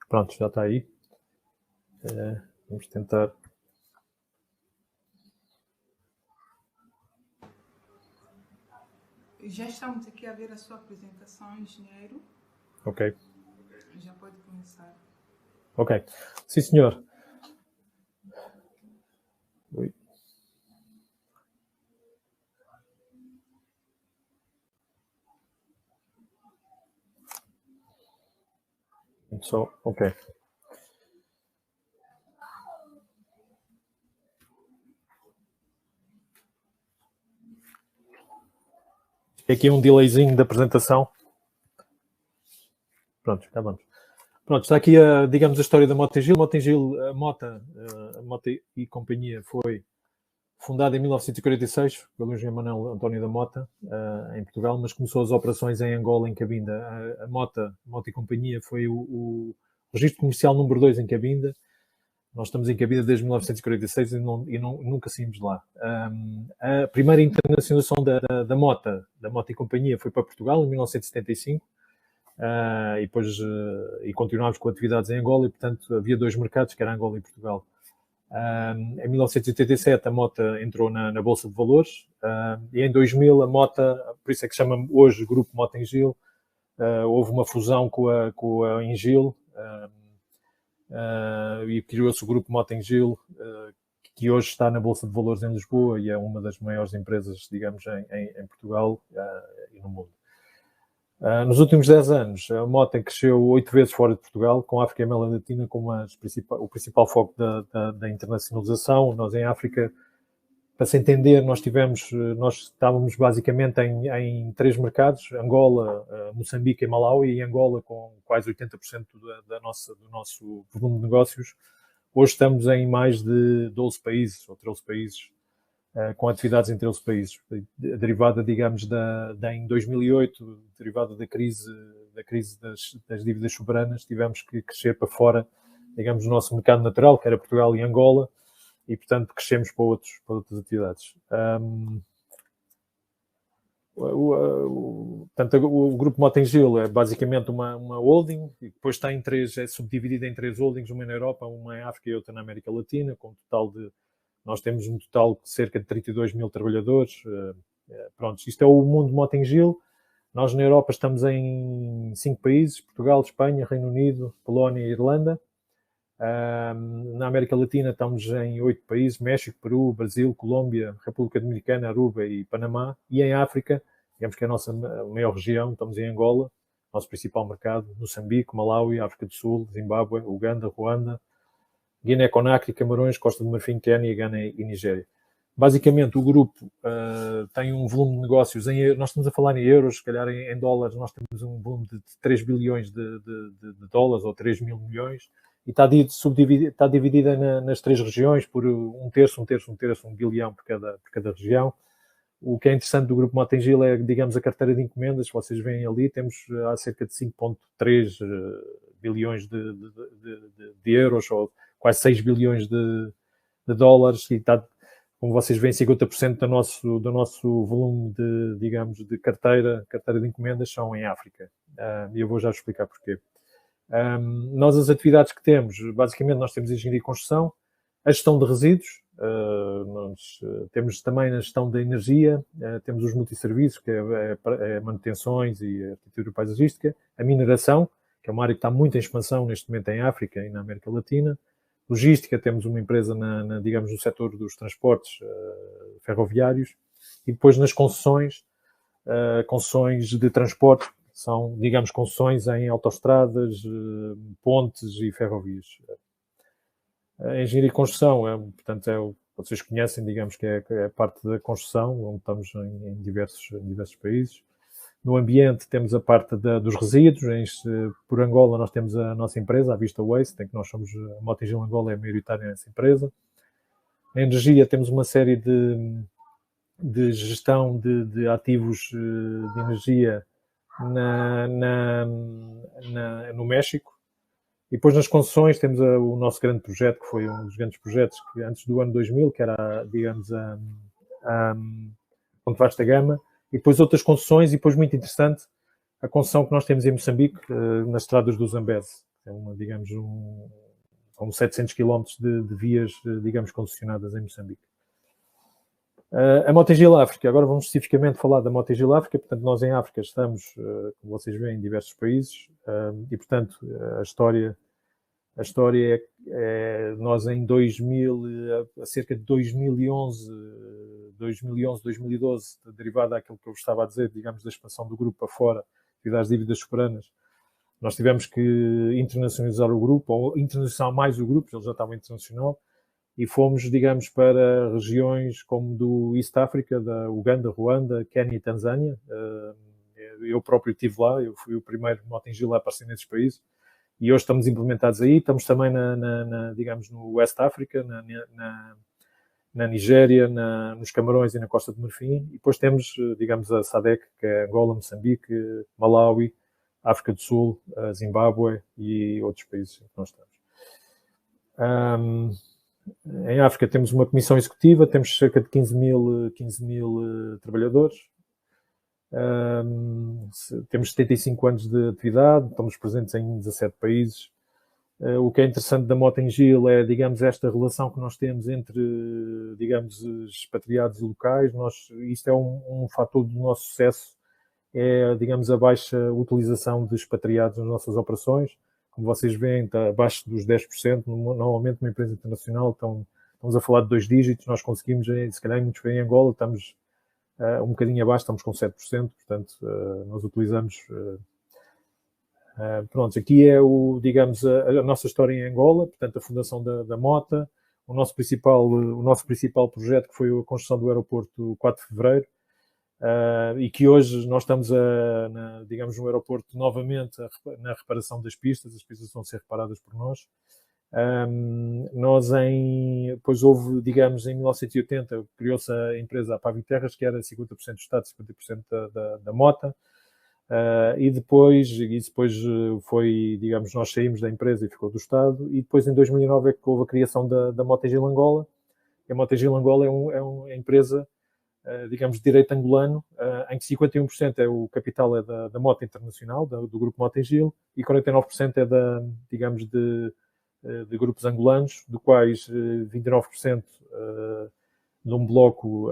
Speaker 5: Pronto, já está aí. Vamos tentar.
Speaker 2: Já estamos aqui a ver a sua apresentação, engenheiro.
Speaker 5: Ok.
Speaker 2: Já pode começar.
Speaker 5: Ok. Sim, senhor. Oi. Só, ok. Aqui um delayzinho da apresentação. Pronto, já vamos. Pronto, está aqui, digamos, a história da Mota-Engil. A Mota e Companhia foi fundada em 1946 pelo engenheiro Manuel António da Mota, em Portugal, mas começou as operações em Angola, em Cabinda. A Mota e Companhia foi o registro comercial número 2 em Cabinda. Nós estamos em Cabinda desde 1946 e nunca saímos de lá. A primeira internacionalização da Mota e Companhia foi para Portugal em 1975 e depois continuámos com atividades em Angola e, portanto, havia 2 mercados, que era Angola e Portugal. Em 1987 a Mota entrou na Bolsa de Valores e em 2000 a Mota, por isso é que se chama hoje Grupo Mota-Engil, houve uma fusão com a Engil, e criou-se o Grupo Mota-Engil, que hoje está na Bolsa de Valores em Lisboa e é uma das maiores empresas, digamos, em Portugal e no mundo. Nos últimos 10 anos, a Mota cresceu 8 vezes fora de Portugal, com a África e a América Latina como o principal foco da internacionalização. Nós, em África, para se entender, nós estávamos basicamente em 3 mercados, Angola, Moçambique e Malawi, e Angola com quase 80% do nosso volume de negócios. Hoje estamos em mais de 12 países, ou 13 países, com atividades em 13 países, derivada, digamos, em 2008, derivada da crise das dívidas soberanas, tivemos que crescer para fora, digamos, do nosso mercado natural, que era Portugal e Angola, e, portanto, crescemos para outras atividades. Portanto, o Grupo Mota-Engil é basicamente uma holding, e depois está é subdividido em 3 holdings, uma na Europa, uma em África e outra na América Latina, com um total nós temos um total de cerca de 32 mil trabalhadores. Pronto, isto é o mundo Mota-Engil. Nós na Europa estamos em 5 países, Portugal, Espanha, Reino Unido, Polónia e Irlanda. Na América Latina estamos em 8 países, México, Peru, Brasil, Colômbia, República Dominicana, Aruba e Panamá. E em África, digamos que é a nossa maior região, estamos em Angola, nosso principal mercado, Moçambique, Malawi, África do Sul, Zimbábue, Uganda, Ruanda, Guiné-Conakry, Camarões, Costa do Marfim, Quénia, Gana e Nigéria. Basicamente, o grupo tem um volume de negócios, nós estamos a falar em euros, se calhar em dólares, nós temos um volume de 3 bilhões de dólares ou 3 mil milhões, e está dividida nas 3 regiões por um terço, 1 bilhão por cada região. O que é interessante do Grupo Mota-Engil é, digamos, a carteira de encomendas. Vocês veem ali, temos há cerca de 5,3 bilhões de euros, ou quase 6 bilhões de dólares, e está, como vocês veem, 50% do nosso volume de carteira de encomendas são em África. E eu vou já explicar porquê. Nós, as atividades que temos, basicamente, nós temos engenharia e construção, a gestão de resíduos, nós temos também a gestão da energia, temos os multisserviços, que é manutenções e arquitetura paisagística, a mineração, que é uma área que está muito em expansão neste momento em África e na América Latina, logística, temos uma empresa digamos, no setor dos transportes ferroviários, e depois nas concessões de transporte, são, digamos, concessões em autoestradas, pontes e ferrovias. A engenharia e construção, portanto, vocês conhecem, digamos, que é a parte da construção, onde estamos em diversos países. No ambiente temos a parte dos resíduos. Por Angola nós temos a nossa empresa, a Vista Waste, em que nós somos, a Mota-Engil Angola é maioritária nessa empresa. Na energia temos uma série de gestão de ativos de energia no México. E depois nas concessões temos o nosso grande projeto, que foi um dos grandes projetos que antes do ano 2000, que era, digamos, a Ponte Vasta Gama. E depois outras concessões, e depois muito interessante, a concessão que nós temos em Moçambique, nas estradas do Zambeze. É digamos, com 700 km de vias, digamos, concessionadas em Moçambique. A Mota-Engil África, agora vamos especificamente falar da Mota-Engil África. Portanto, nós em África estamos, como vocês veem, em diversos países, e portanto a história é nós em 2000, cerca de 2011, 2012, derivada daquilo que eu estava a dizer, digamos, da expansão do grupo para fora e das dívidas soberanas, nós tivemos que internacionalizar o grupo, ou internacionalizar mais o grupo, ele já estava internacional, e fomos, digamos, para regiões como do East Africa, da Uganda, Ruanda, Quênia e Tanzânia. Eu próprio estive lá, eu fui o primeiro Mota-Engil a aparecer nesses países, e hoje estamos implementados aí. Estamos também, digamos, no West Africa, na Nigéria, nos Camarões e na Costa de Marfim, e depois temos, digamos, a SADC, que é Angola, Moçambique, Malawi, África do Sul, Zimbábue e outros países que nós estamos. Em África temos uma comissão executiva, temos cerca de 15 mil trabalhadores, temos 75 anos de atividade, estamos presentes em 17 países. O que é interessante da Mota-Engil é, digamos, esta relação que nós temos entre, digamos, expatriados e locais. Isto é um fator do nosso sucesso, é, digamos, a baixa utilização de expatriados nas nossas operações. Como vocês veem, está abaixo dos 10%. Normalmente, uma empresa internacional, estamos a falar de 2 dígitos. Nós conseguimos, se calhar, muitos em Angola, estamos um bocadinho abaixo, estamos com 7%. Portanto, nós utilizamos... pronto, aqui é digamos, a nossa história em Angola, portanto, a fundação da Mota, o nosso principal projeto, que foi a construção do aeroporto 4 de Fevereiro, e que hoje nós estamos, digamos, no aeroporto novamente na reparação das pistas. As pistas vão ser reparadas por nós. Depois houve, digamos, em 1980, criou-se a empresa Paviterras, que era 50% do Estado, 50% da Mota. E depois foi, digamos, nós saímos da empresa e ficou do Estado, e depois em 2009 é que houve a criação da Mota-Engil Angola. E a Mota-Engil Angola é uma empresa, digamos, de direito angolano, em que 51% o capital é da Mota Internacional, do grupo Mota-Engil, e 49% é digamos, de grupos angolanos, do quais 29% de um bloco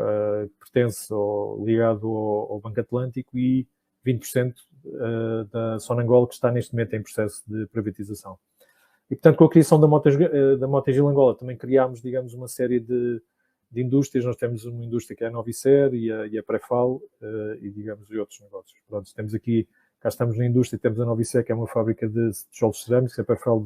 Speaker 5: pertence ligado ao Banco Atlântico, e 20% da Sonangol, que está neste momento em processo de privatização. E, portanto, com a criação da Mota-Engil Angola, também criámos, digamos, uma série de indústrias. Nós temos uma indústria que é a Novicer e a Prefal, e, digamos, e outros negócios. Pronto, temos aqui, cá estamos na indústria, temos a Novicer, que é uma fábrica de tijolos cerâmicos, a Prefal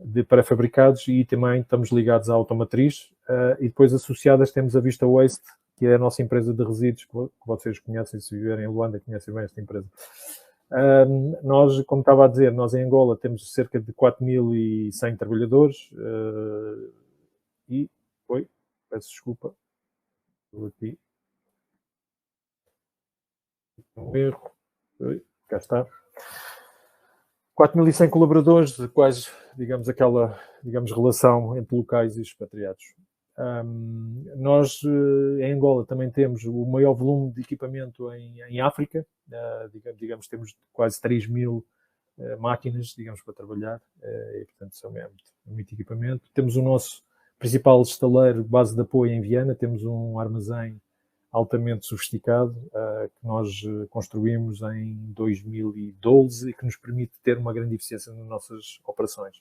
Speaker 5: de pré-fabricados, e também estamos ligados à automatriz, e depois associadas temos a Vista Waste, que é a nossa empresa de resíduos, que vocês conhecem, se viverem em Luanda, conhecem bem esta empresa. Nós, como estava a dizer, nós em Angola temos cerca de 4.100 trabalhadores e... Oi, peço desculpa. Estou aqui. Um erro. Oi, cá está. 4.100 colaboradores, quase, digamos, aquela, digamos, relação entre locais e expatriados. Nós, em Angola, também temos o maior volume de equipamento em África. Digamos, temos quase 3.000 máquinas, digamos, para trabalhar. E, portanto, são muito equipamento. Temos o nosso principal estaleiro, base de apoio em Viana. Temos um armazém altamente sofisticado, que nós construímos em 2012 e que nos permite ter uma grande eficiência nas nossas operações.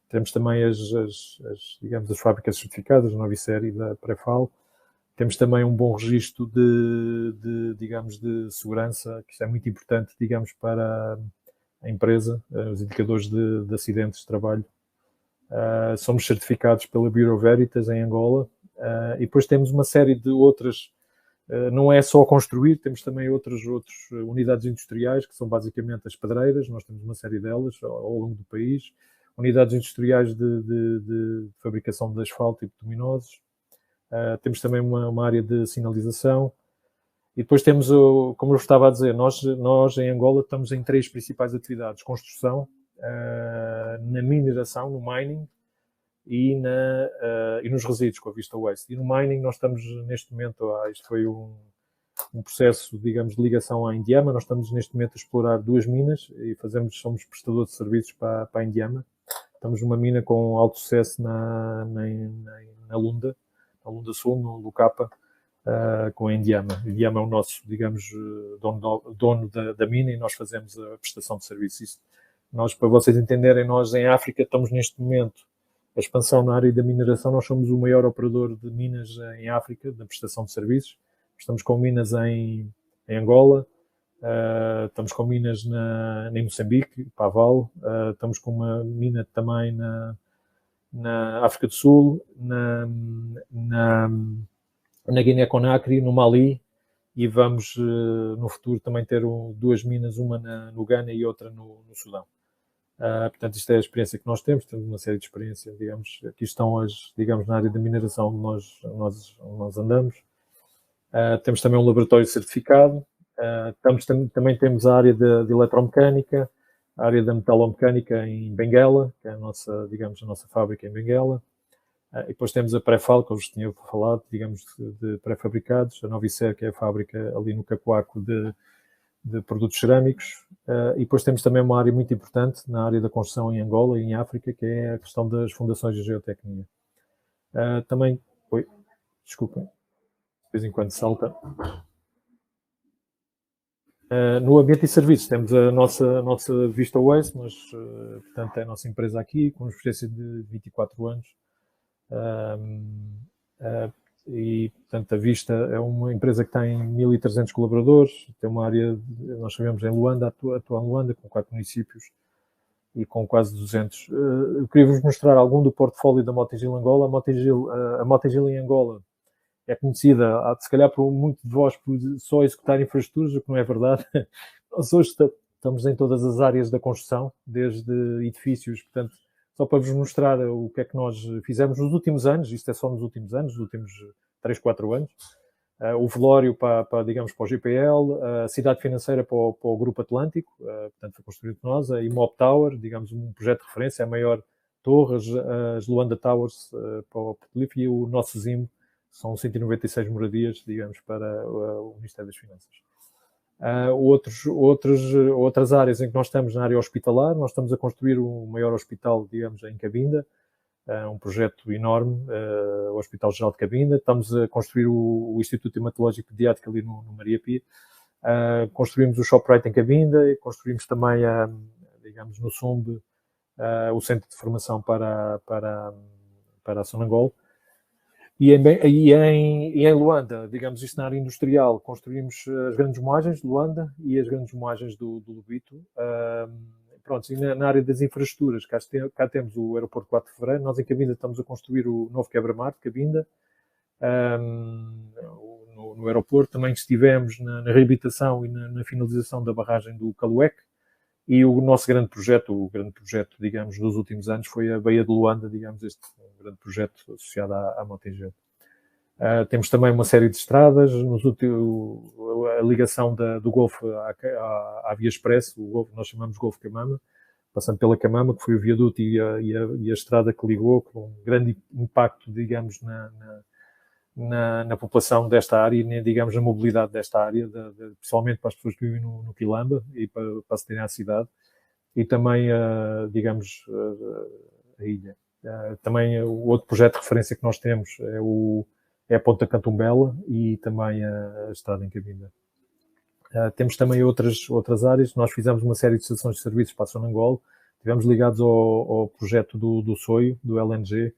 Speaker 5: Temos também digamos, as fábricas certificadas, a nova série da Prefal. Temos também um bom registro digamos, de segurança, que isto é muito importante, digamos, para a empresa, os indicadores de acidentes de trabalho. Somos certificados pela Bureau Veritas em Angola, e depois temos uma série de outras. Não é só construir, temos também outras unidades industriais, que são basicamente as pedreiras. Nós temos uma série delas ao longo do país. Unidades industriais de fabricação de asfalto e bituminosos. Temos também uma área de sinalização. E depois temos, como eu estava a dizer, nós em Angola estamos em 3 principais atividades. Construção, na mineração, no mining, e nos resíduos, com a Vista Waste. E no mining nós estamos neste momento, isto foi um processo, digamos, de ligação à Indiama. Nós estamos neste momento a explorar 2 minas e somos prestador de serviços para a Indiama. Estamos numa mina com alto sucesso na Lunda Sul, no Lucapa, com a Indiama. A Indiama é o nosso, digamos, dono da mina, e nós fazemos a prestação de serviços. Nós, para vocês entenderem, nós em África estamos neste momento a expansão na área da mineração. Nós somos o maior operador de minas em África, da prestação de serviços. Estamos com minas em Angola, estamos com minas em Moçambique, Paval, estamos com uma mina também na África do Sul, na Guiné-Conakry, no Mali, e vamos no futuro também ter 2 minas, uma no Ghana e outra no Sudão. Portanto, isto é a experiência que nós temos uma série de experiências, digamos. Aqui estão digamos, na área da mineração onde nós andamos. Temos também um laboratório certificado. Também temos a área de eletromecânica, a área da metalomecânica em Benguela, que é a nossa fábrica em Benguela. E depois temos a Prefal, que eu vos tinha falado, digamos, de pré-fabricados, a Novicer, que é a fábrica ali no Cacoaco de produtos cerâmicos. E depois temos também uma área muito importante na área da construção em Angola e em África, que é a questão das fundações de geotecnia. Também, desculpem, de vez em quando salta. No ambiente e serviços temos a nossa Vista Waste, portanto é a nossa empresa aqui, com uma experiência de 24 anos. E, portanto, a Vista é uma empresa que tem 1.300 colaboradores, tem uma área, nós sabemos, em Luanda, atua em Luanda, com 4 municípios e com quase 200. Eu queria vos mostrar algum do portfólio da Motengil Angola. A Motengil em Angola é conhecida, se calhar, por muito de vós, por só executar infraestruturas, o que não é verdade. Nós hoje estamos em todas as áreas da construção, desde edifícios, portanto, só para vos mostrar o que é que nós fizemos nos últimos anos. Isto é só nos últimos anos, nos últimos 3, 4 anos. O velório digamos, para o GPL, a cidade financeira para o Grupo Atlântico, portanto, foi construído por nós, a Imob Tower, digamos, um projeto de referência, a maior torre, as Luanda Towers para o Petrolífero, e o nosso ZIM, são 196 moradias, digamos, para o Ministério das Finanças. Outras áreas em que nós estamos, na área hospitalar, nós estamos a construir o maior hospital, digamos, em Cabinda, um projeto enorme, o Hospital Geral de Cabinda. Estamos a construir o Instituto Hematológico Pediátrico ali no Maria Pia. Construímos o ShopRite em Cabinda, e construímos também, digamos, no SUMB, o Centro de Formação para a Sonangol. E em Luanda, digamos, isto na área industrial, construímos as grandes moagens de Luanda e as grandes moagens do Lubito. Pronto, e na área das infraestruturas, cá temos o Aeroporto 4 de Fevereiro. Nós em Cabinda estamos a construir o novo quebra-mar de Cabinda, no aeroporto, também estivemos na reabilitação e na finalização da barragem do Calueque, e o nosso grande projeto, digamos, dos últimos anos foi a Baía de Luanda, digamos, este grande projeto associado à Mota-Engil. Temos também uma série de estradas, a ligação do Golfo à Via Expresso, o Golfo, nós chamamos Golfo Camama, passando pela Camama, que foi o viaduto e a estrada que ligou, com um grande impacto, digamos, na população desta área e, digamos, na mobilidade desta área, principalmente para as pessoas que vivem no Quilamba e para acederem à cidade, e também, digamos, a ilha. Também o outro projeto de referência que nós temos é a Ponta Cantumbela e também a estrada em Cabinda. Temos também outras áreas. Nós fizemos uma série de estações de serviços para a Sonangol, estivemos ligados ao projeto do Soio, do LNG,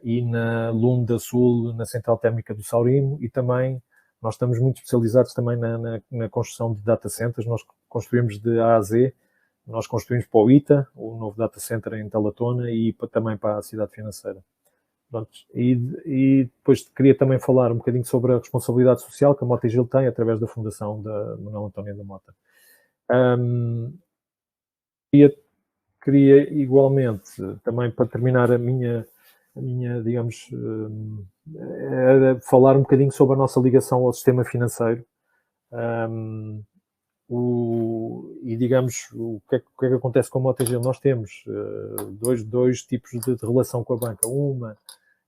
Speaker 5: e na Lunda Sul, na Central Térmica do Saurimo, e também nós estamos muito especializados também na construção de data centers. Nós construímos de A a Z, nós construímos para o ITA, o novo data center em Talatona, e também para a cidade financeira. Pronto. E depois queria também falar um bocadinho sobre a responsabilidade social que a Mota-Engil tem através da Fundação da Manuel António da Mota. Queria igualmente, também para terminar a minha digamos, falar um bocadinho sobre a nossa ligação ao sistema financeiro. Digamos, o que é que acontece com a Mota-Engil? Nós temos dois tipos de relação com a banca. Uma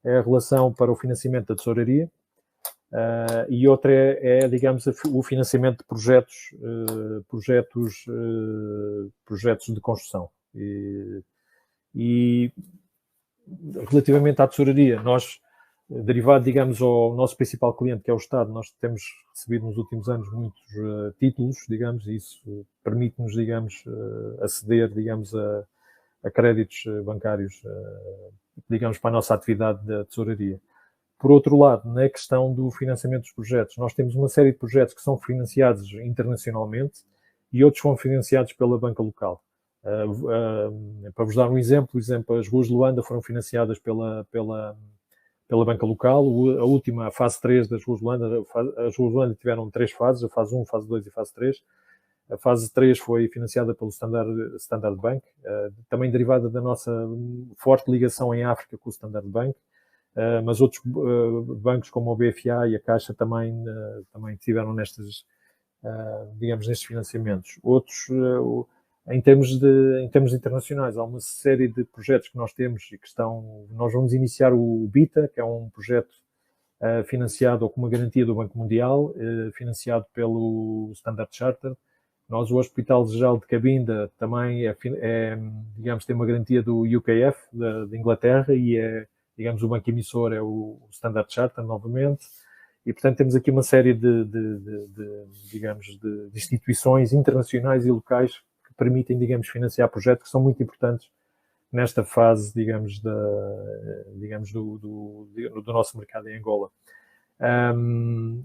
Speaker 5: é a relação para o financiamento da tesouraria, e outra digamos, o financiamento de projetos de construção. E relativamente à tesouraria, nós, derivado, digamos, ao nosso principal cliente, que é o Estado, nós temos recebido nos últimos anos muitos títulos, digamos, e isso permite-nos, digamos, aceder, digamos, a créditos bancários, digamos, para a nossa atividade da tesouraria. Por outro lado, na questão do financiamento dos projetos, nós temos uma série de projetos que são financiados internacionalmente e outros são financiados pela banca local. Para vos dar um exemplo, as ruas de Luanda foram financiadas pela banca local. A última, a fase 3 das ruas de Luanda, as ruas de Luanda tiveram 3 fases, a fase 1, fase 2 e fase 3. A fase 3 foi financiada pelo Standard Bank, também derivada da nossa forte ligação em África com o Standard Bank, mas outros bancos como o BFA e a Caixa também estiveram nestes financiamentos. Outros, em termos internacionais, há uma série de projetos que nós temos e nós vamos iniciar o BITA, que é um projeto financiado ou com uma garantia do Banco Mundial, financiado pelo Standard Chartered. O Hospital Geral de Cabinda também digamos, tem uma garantia do UKF, de Inglaterra, e digamos, o banco emissor é o Standard Chartered, novamente. E, portanto, temos aqui uma série de instituições internacionais e locais que permitem, digamos, financiar projetos que são muito importantes nesta fase, digamos, do nosso mercado em Angola.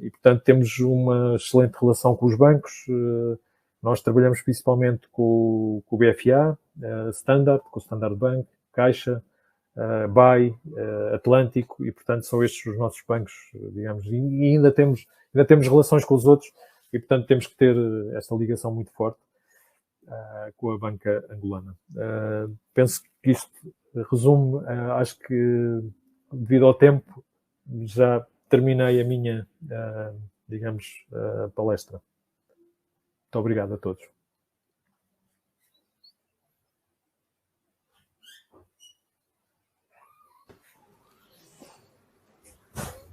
Speaker 5: E, portanto, temos uma excelente relação com os bancos. Nós trabalhamos principalmente com o BFA, Standard, com o Standard Bank, Caixa, BAI, Atlântico, e, portanto, são estes os nossos bancos, digamos, e ainda temos relações com os outros, e, portanto, temos que ter esta ligação muito forte com a banca angolana. Penso que isto resume, acho que, devido ao tempo, já terminei a minha, digamos, palestra. Muito obrigado a todos.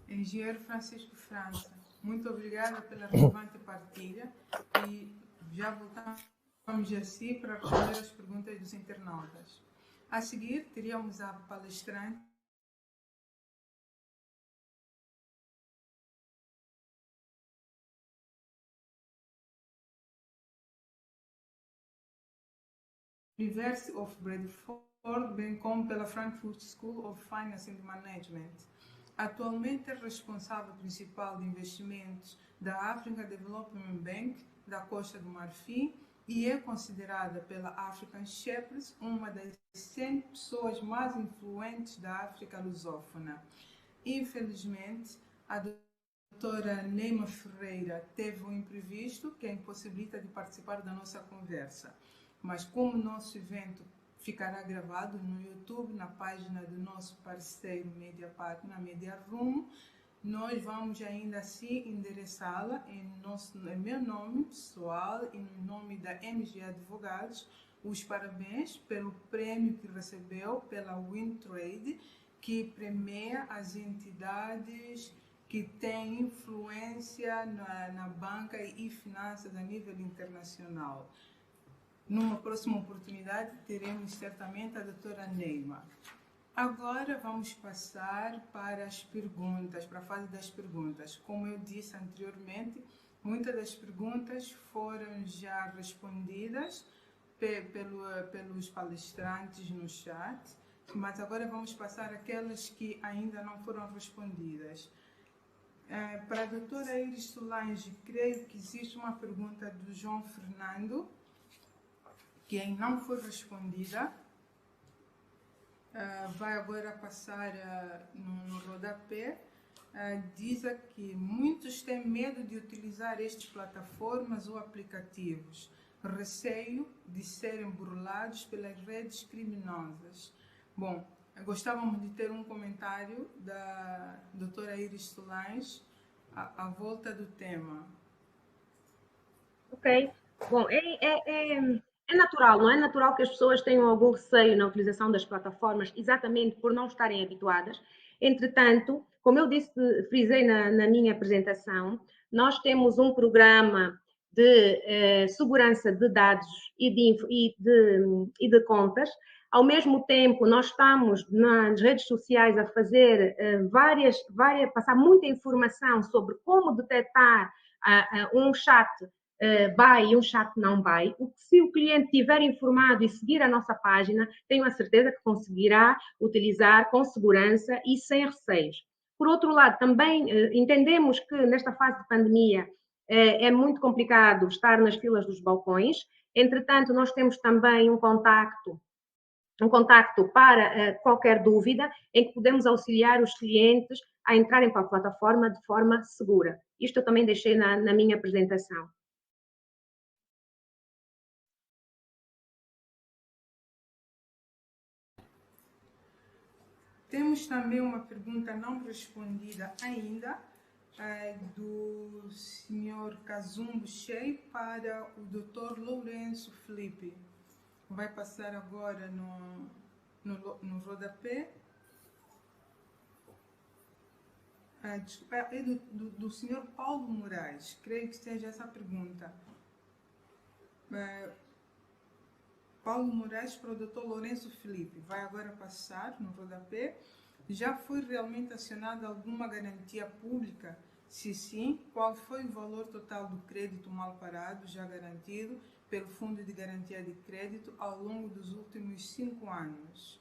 Speaker 2: Engenheiro Francisco França, muito obrigada pela relevante partilha, e já voltamos a si para responder as perguntas dos internautas. A seguir, teríamos a palestrante University of Bradford, bem como pela Frankfurt School of Finance and Management. Atualmente é responsável principal de investimentos da African Development Bank da Costa do Marfim e é considerada pela African Shepherds uma das 100 pessoas mais influentes da África lusófona. Infelizmente, a doutora Neima Ferreira teve um imprevisto que a impossibilita de participar da nossa conversa. Mas como o nosso evento ficará gravado no YouTube, na página do nosso parceiro Media Partner, Media Room, nós vamos ainda assim endereçá-la em meu nome pessoal e no nome da MG Advogados, os parabéns pelo prêmio que recebeu pela WinTrade, que premia as entidades que têm influência na banca e finanças a nível internacional. Numa próxima oportunidade, teremos certamente a doutora Neima. Agora vamos passar para as perguntas, para a fase das perguntas. Como eu disse anteriormente, muitas das perguntas foram já respondidas pelos palestrantes no chat, mas agora vamos passar aquelas que ainda não foram respondidas. Para a doutora Iris Solange, creio que existe uma pergunta do João Fernando, que ainda não foi respondida. Vai agora passar no rodapé. Diz aqui, muitos têm medo de utilizar estas plataformas ou aplicativos, receio de serem burlados pelas redes criminosas. Bom, gostávamos de ter um comentário da doutora Iris Solange à volta do tema.
Speaker 3: Ok. Bom, é natural, não é? É natural que as pessoas tenham algum receio na utilização das plataformas, exatamente por não estarem habituadas. Entretanto, como eu disse, frisei na minha apresentação, nós temos um programa de segurança de dados e de contas. Ao mesmo tempo, nós estamos nas redes sociais a fazer passar muita informação sobre como detectar um chat vai e um chat não vai. Se o cliente estiver informado e seguir a nossa página, tenho a certeza que conseguirá utilizar com segurança e sem receios. Por outro lado, também entendemos que nesta fase de pandemia é muito complicado estar nas filas dos balcões. Entretanto, nós temos também um contacto para qualquer dúvida, em que podemos auxiliar os clientes a entrarem para a plataforma de forma segura. Isto eu também deixei na minha apresentação.
Speaker 2: Temos também uma pergunta não respondida ainda, do Sr. Kazumbo Shei para o Dr. Lourenço Felipe. Vai passar agora no rodapé. É do Sr. Paulo Moraes, creio que seja essa pergunta. Paulo Moraes para o Dr. Lourenço Felipe. Vai agora passar no rodapé. Já foi realmente acionada alguma garantia pública? Se sim, qual foi o valor total do crédito mal parado já garantido pelo Fundo de Garantia de Crédito ao longo dos últimos 5 anos?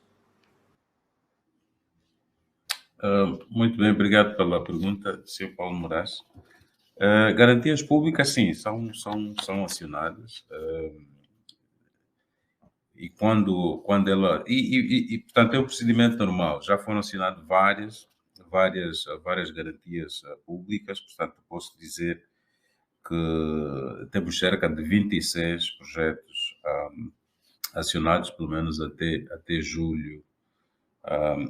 Speaker 4: Muito bem, obrigado pela pergunta, Sr. Paulo Moraes. Garantias públicas, sim, são acionadas. E quando ela... portanto, é um procedimento normal. Já foram assinadas várias garantias públicas. Portanto, posso dizer que temos cerca de 26 projetos acionados, pelo menos até julho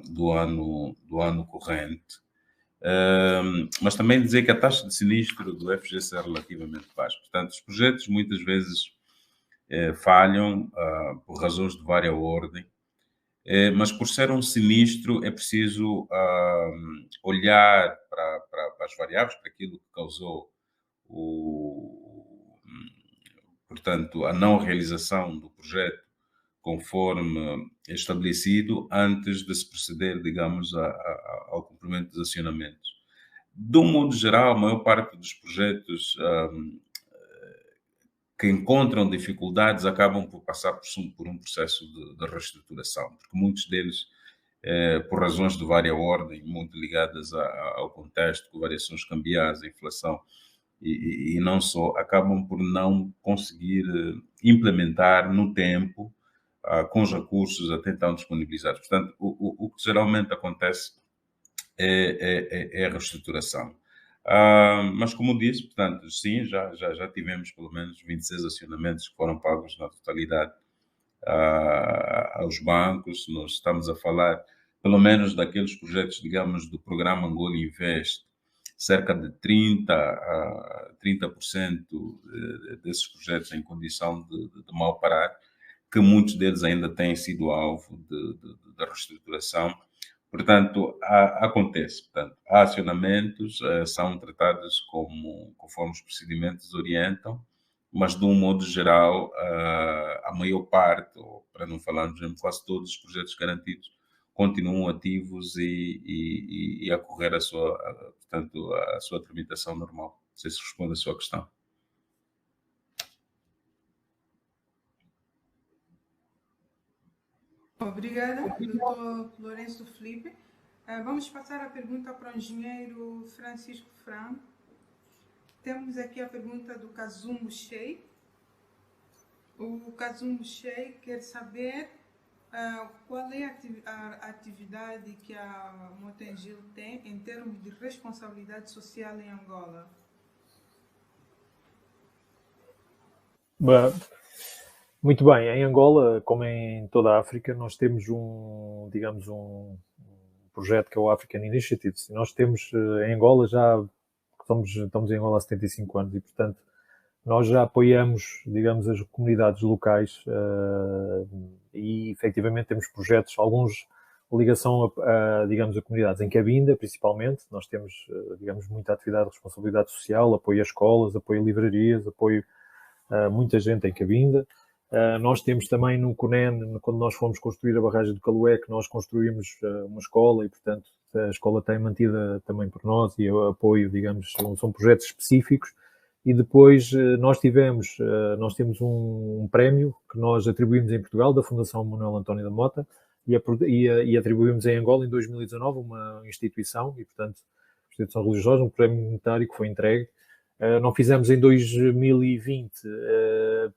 Speaker 4: do ano corrente. Mas também dizer que a taxa de sinistro do FGC é relativamente baixa. Portanto, os projetos muitas vezes falham por razões de vária ordem, mas por ser um sinistro é preciso olhar para as variáveis, para aquilo que causou portanto, a não realização do projeto conforme estabelecido antes de se proceder, digamos, ao cumprimento dos acionamentos. De um modo geral, a maior parte dos projetos que encontram dificuldades acabam por passar por um processo de reestruturação, porque muitos deles, por razões de vária ordem, muito ligadas ao contexto, com variações cambiais, a inflação, e não só, acabam por não conseguir implementar no tempo, com os recursos até então disponibilizados. Portanto, o que geralmente acontece é a reestruturação. Mas, como disse, portanto, sim, já tivemos pelo menos 26 acionamentos que foram pagos na totalidade aos bancos. Nós estamos a falar, pelo menos, daqueles projetos, digamos, do programa Angola Invest, cerca de 30% desses projetos em condição de mal parar, que muitos deles ainda têm sido alvo de reestruturação. Portanto, acontece. Portanto, há acionamentos, são tratados conforme os procedimentos orientam, mas de um modo geral, a maior parte, ou para não falarmos em quase todos os projetos garantidos, continuam ativos e a correr portanto, a sua tramitação normal. Não sei se responde a sua questão.
Speaker 2: Obrigada, Dr. Lourenço Felipe. Vamos passar a pergunta para o engenheiro Francisco Franco. Temos aqui a pergunta do Kazumbo Shei. O Kazumbo Shei quer saber qual é a atividade que a Motengil tem em termos de responsabilidade social em Angola.
Speaker 5: Muito bem, em Angola, como em toda a África, nós temos um projeto que é o African Initiatives. Nós temos em Angola estamos em Angola há 75 anos e, portanto, nós já apoiamos, digamos, as comunidades locais e, efetivamente, temos projetos, alguns ligação digamos, a comunidades em Cabinda, principalmente. Nós temos, digamos, muita atividade de responsabilidade social, apoio a escolas, apoio a livrarias, apoio a muita gente em Cabinda. Nós temos também no CUNEN, quando nós fomos construir a barragem do Calué, que nós construímos uma escola e, portanto, a escola tem mantida também por nós e o apoio, digamos, são projetos específicos. E depois nós temos um prémio que nós atribuímos em Portugal, da Fundação Manuel António da Mota, e atribuímos em Angola em 2019 uma instituição, e, portanto, instituição religiosa, um prémio monetário que foi entregue. Não fizemos em 2020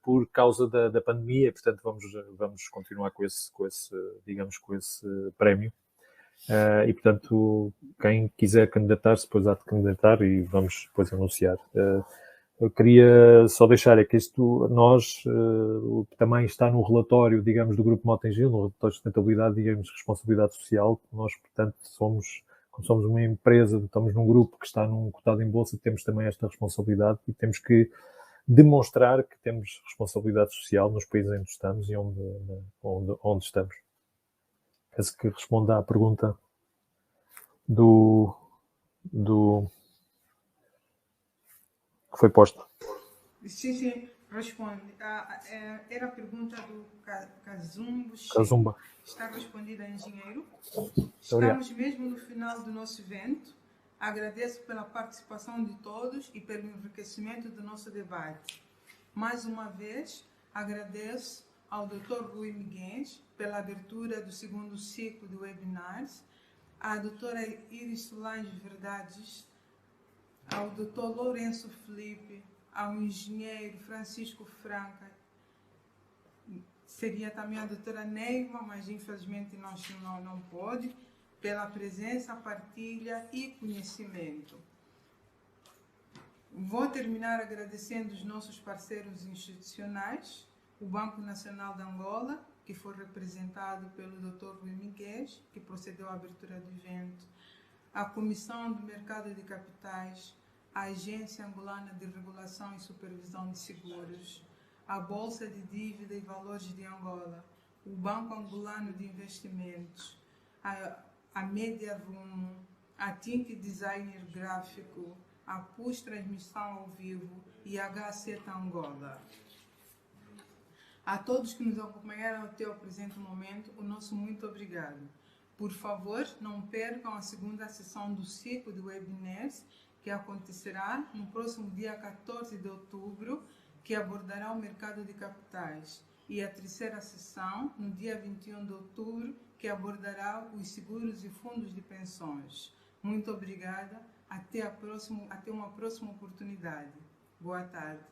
Speaker 5: por causa da pandemia, portanto vamos continuar com esse prémio. E, portanto, quem quiser candidatar-se, depois há de candidatar e vamos depois anunciar. Eu queria só deixar que isto, também está no relatório, digamos, do Grupo Motengil, no relatório de sustentabilidade, digamos, responsabilidade social. Nós, portanto, como somos uma empresa, estamos num grupo que está cotado em bolsa, temos também esta responsabilidade e temos que demonstrar que temos responsabilidade social nos países onde estamos e onde estamos. Penso que responda à pergunta do que foi posto.
Speaker 2: Sim, responde. Era a pergunta do Kazumbo.
Speaker 5: Kazumba.
Speaker 2: Está respondida, engenheiro.
Speaker 5: Obrigado.
Speaker 2: Estamos mesmo no final do nosso evento. Agradeço pela participação de todos e pelo enriquecimento do nosso debate. Mais uma vez, agradeço ao Dr. Rui Miguel pela abertura do segundo ciclo de webinars, à doutora Iris Solange Verdades, ao Dr. Lourenço Felipe, ao engenheiro Francisco Franca, seria também a doutora Neiva, mas infelizmente não pode, pela presença, partilha e conhecimento. Vou terminar agradecendo os nossos parceiros institucionais, o Banco Nacional de Angola, que foi representado pelo Dr. Rui Miguel, que procedeu à abertura do evento, a Comissão do Mercado de Capitais, a Agência Angolana de Regulação e Supervisão de Seguros, a Bolsa de Dívida e Valores de Angola, o Banco Angolano de Investimentos, a Media Room, a Tink Designer Gráfico, a PUS Transmissão ao Vivo e a HC Angola. A todos que nos acompanharam até o presente momento, o nosso muito obrigado. Por favor, não percam a segunda sessão do ciclo de webinars, que acontecerá no próximo dia 14 de outubro, que abordará o mercado de capitais, e a terceira sessão, no dia 21 de outubro, que abordará os seguros e fundos de pensões. Muito obrigada, até uma próxima oportunidade. Boa tarde.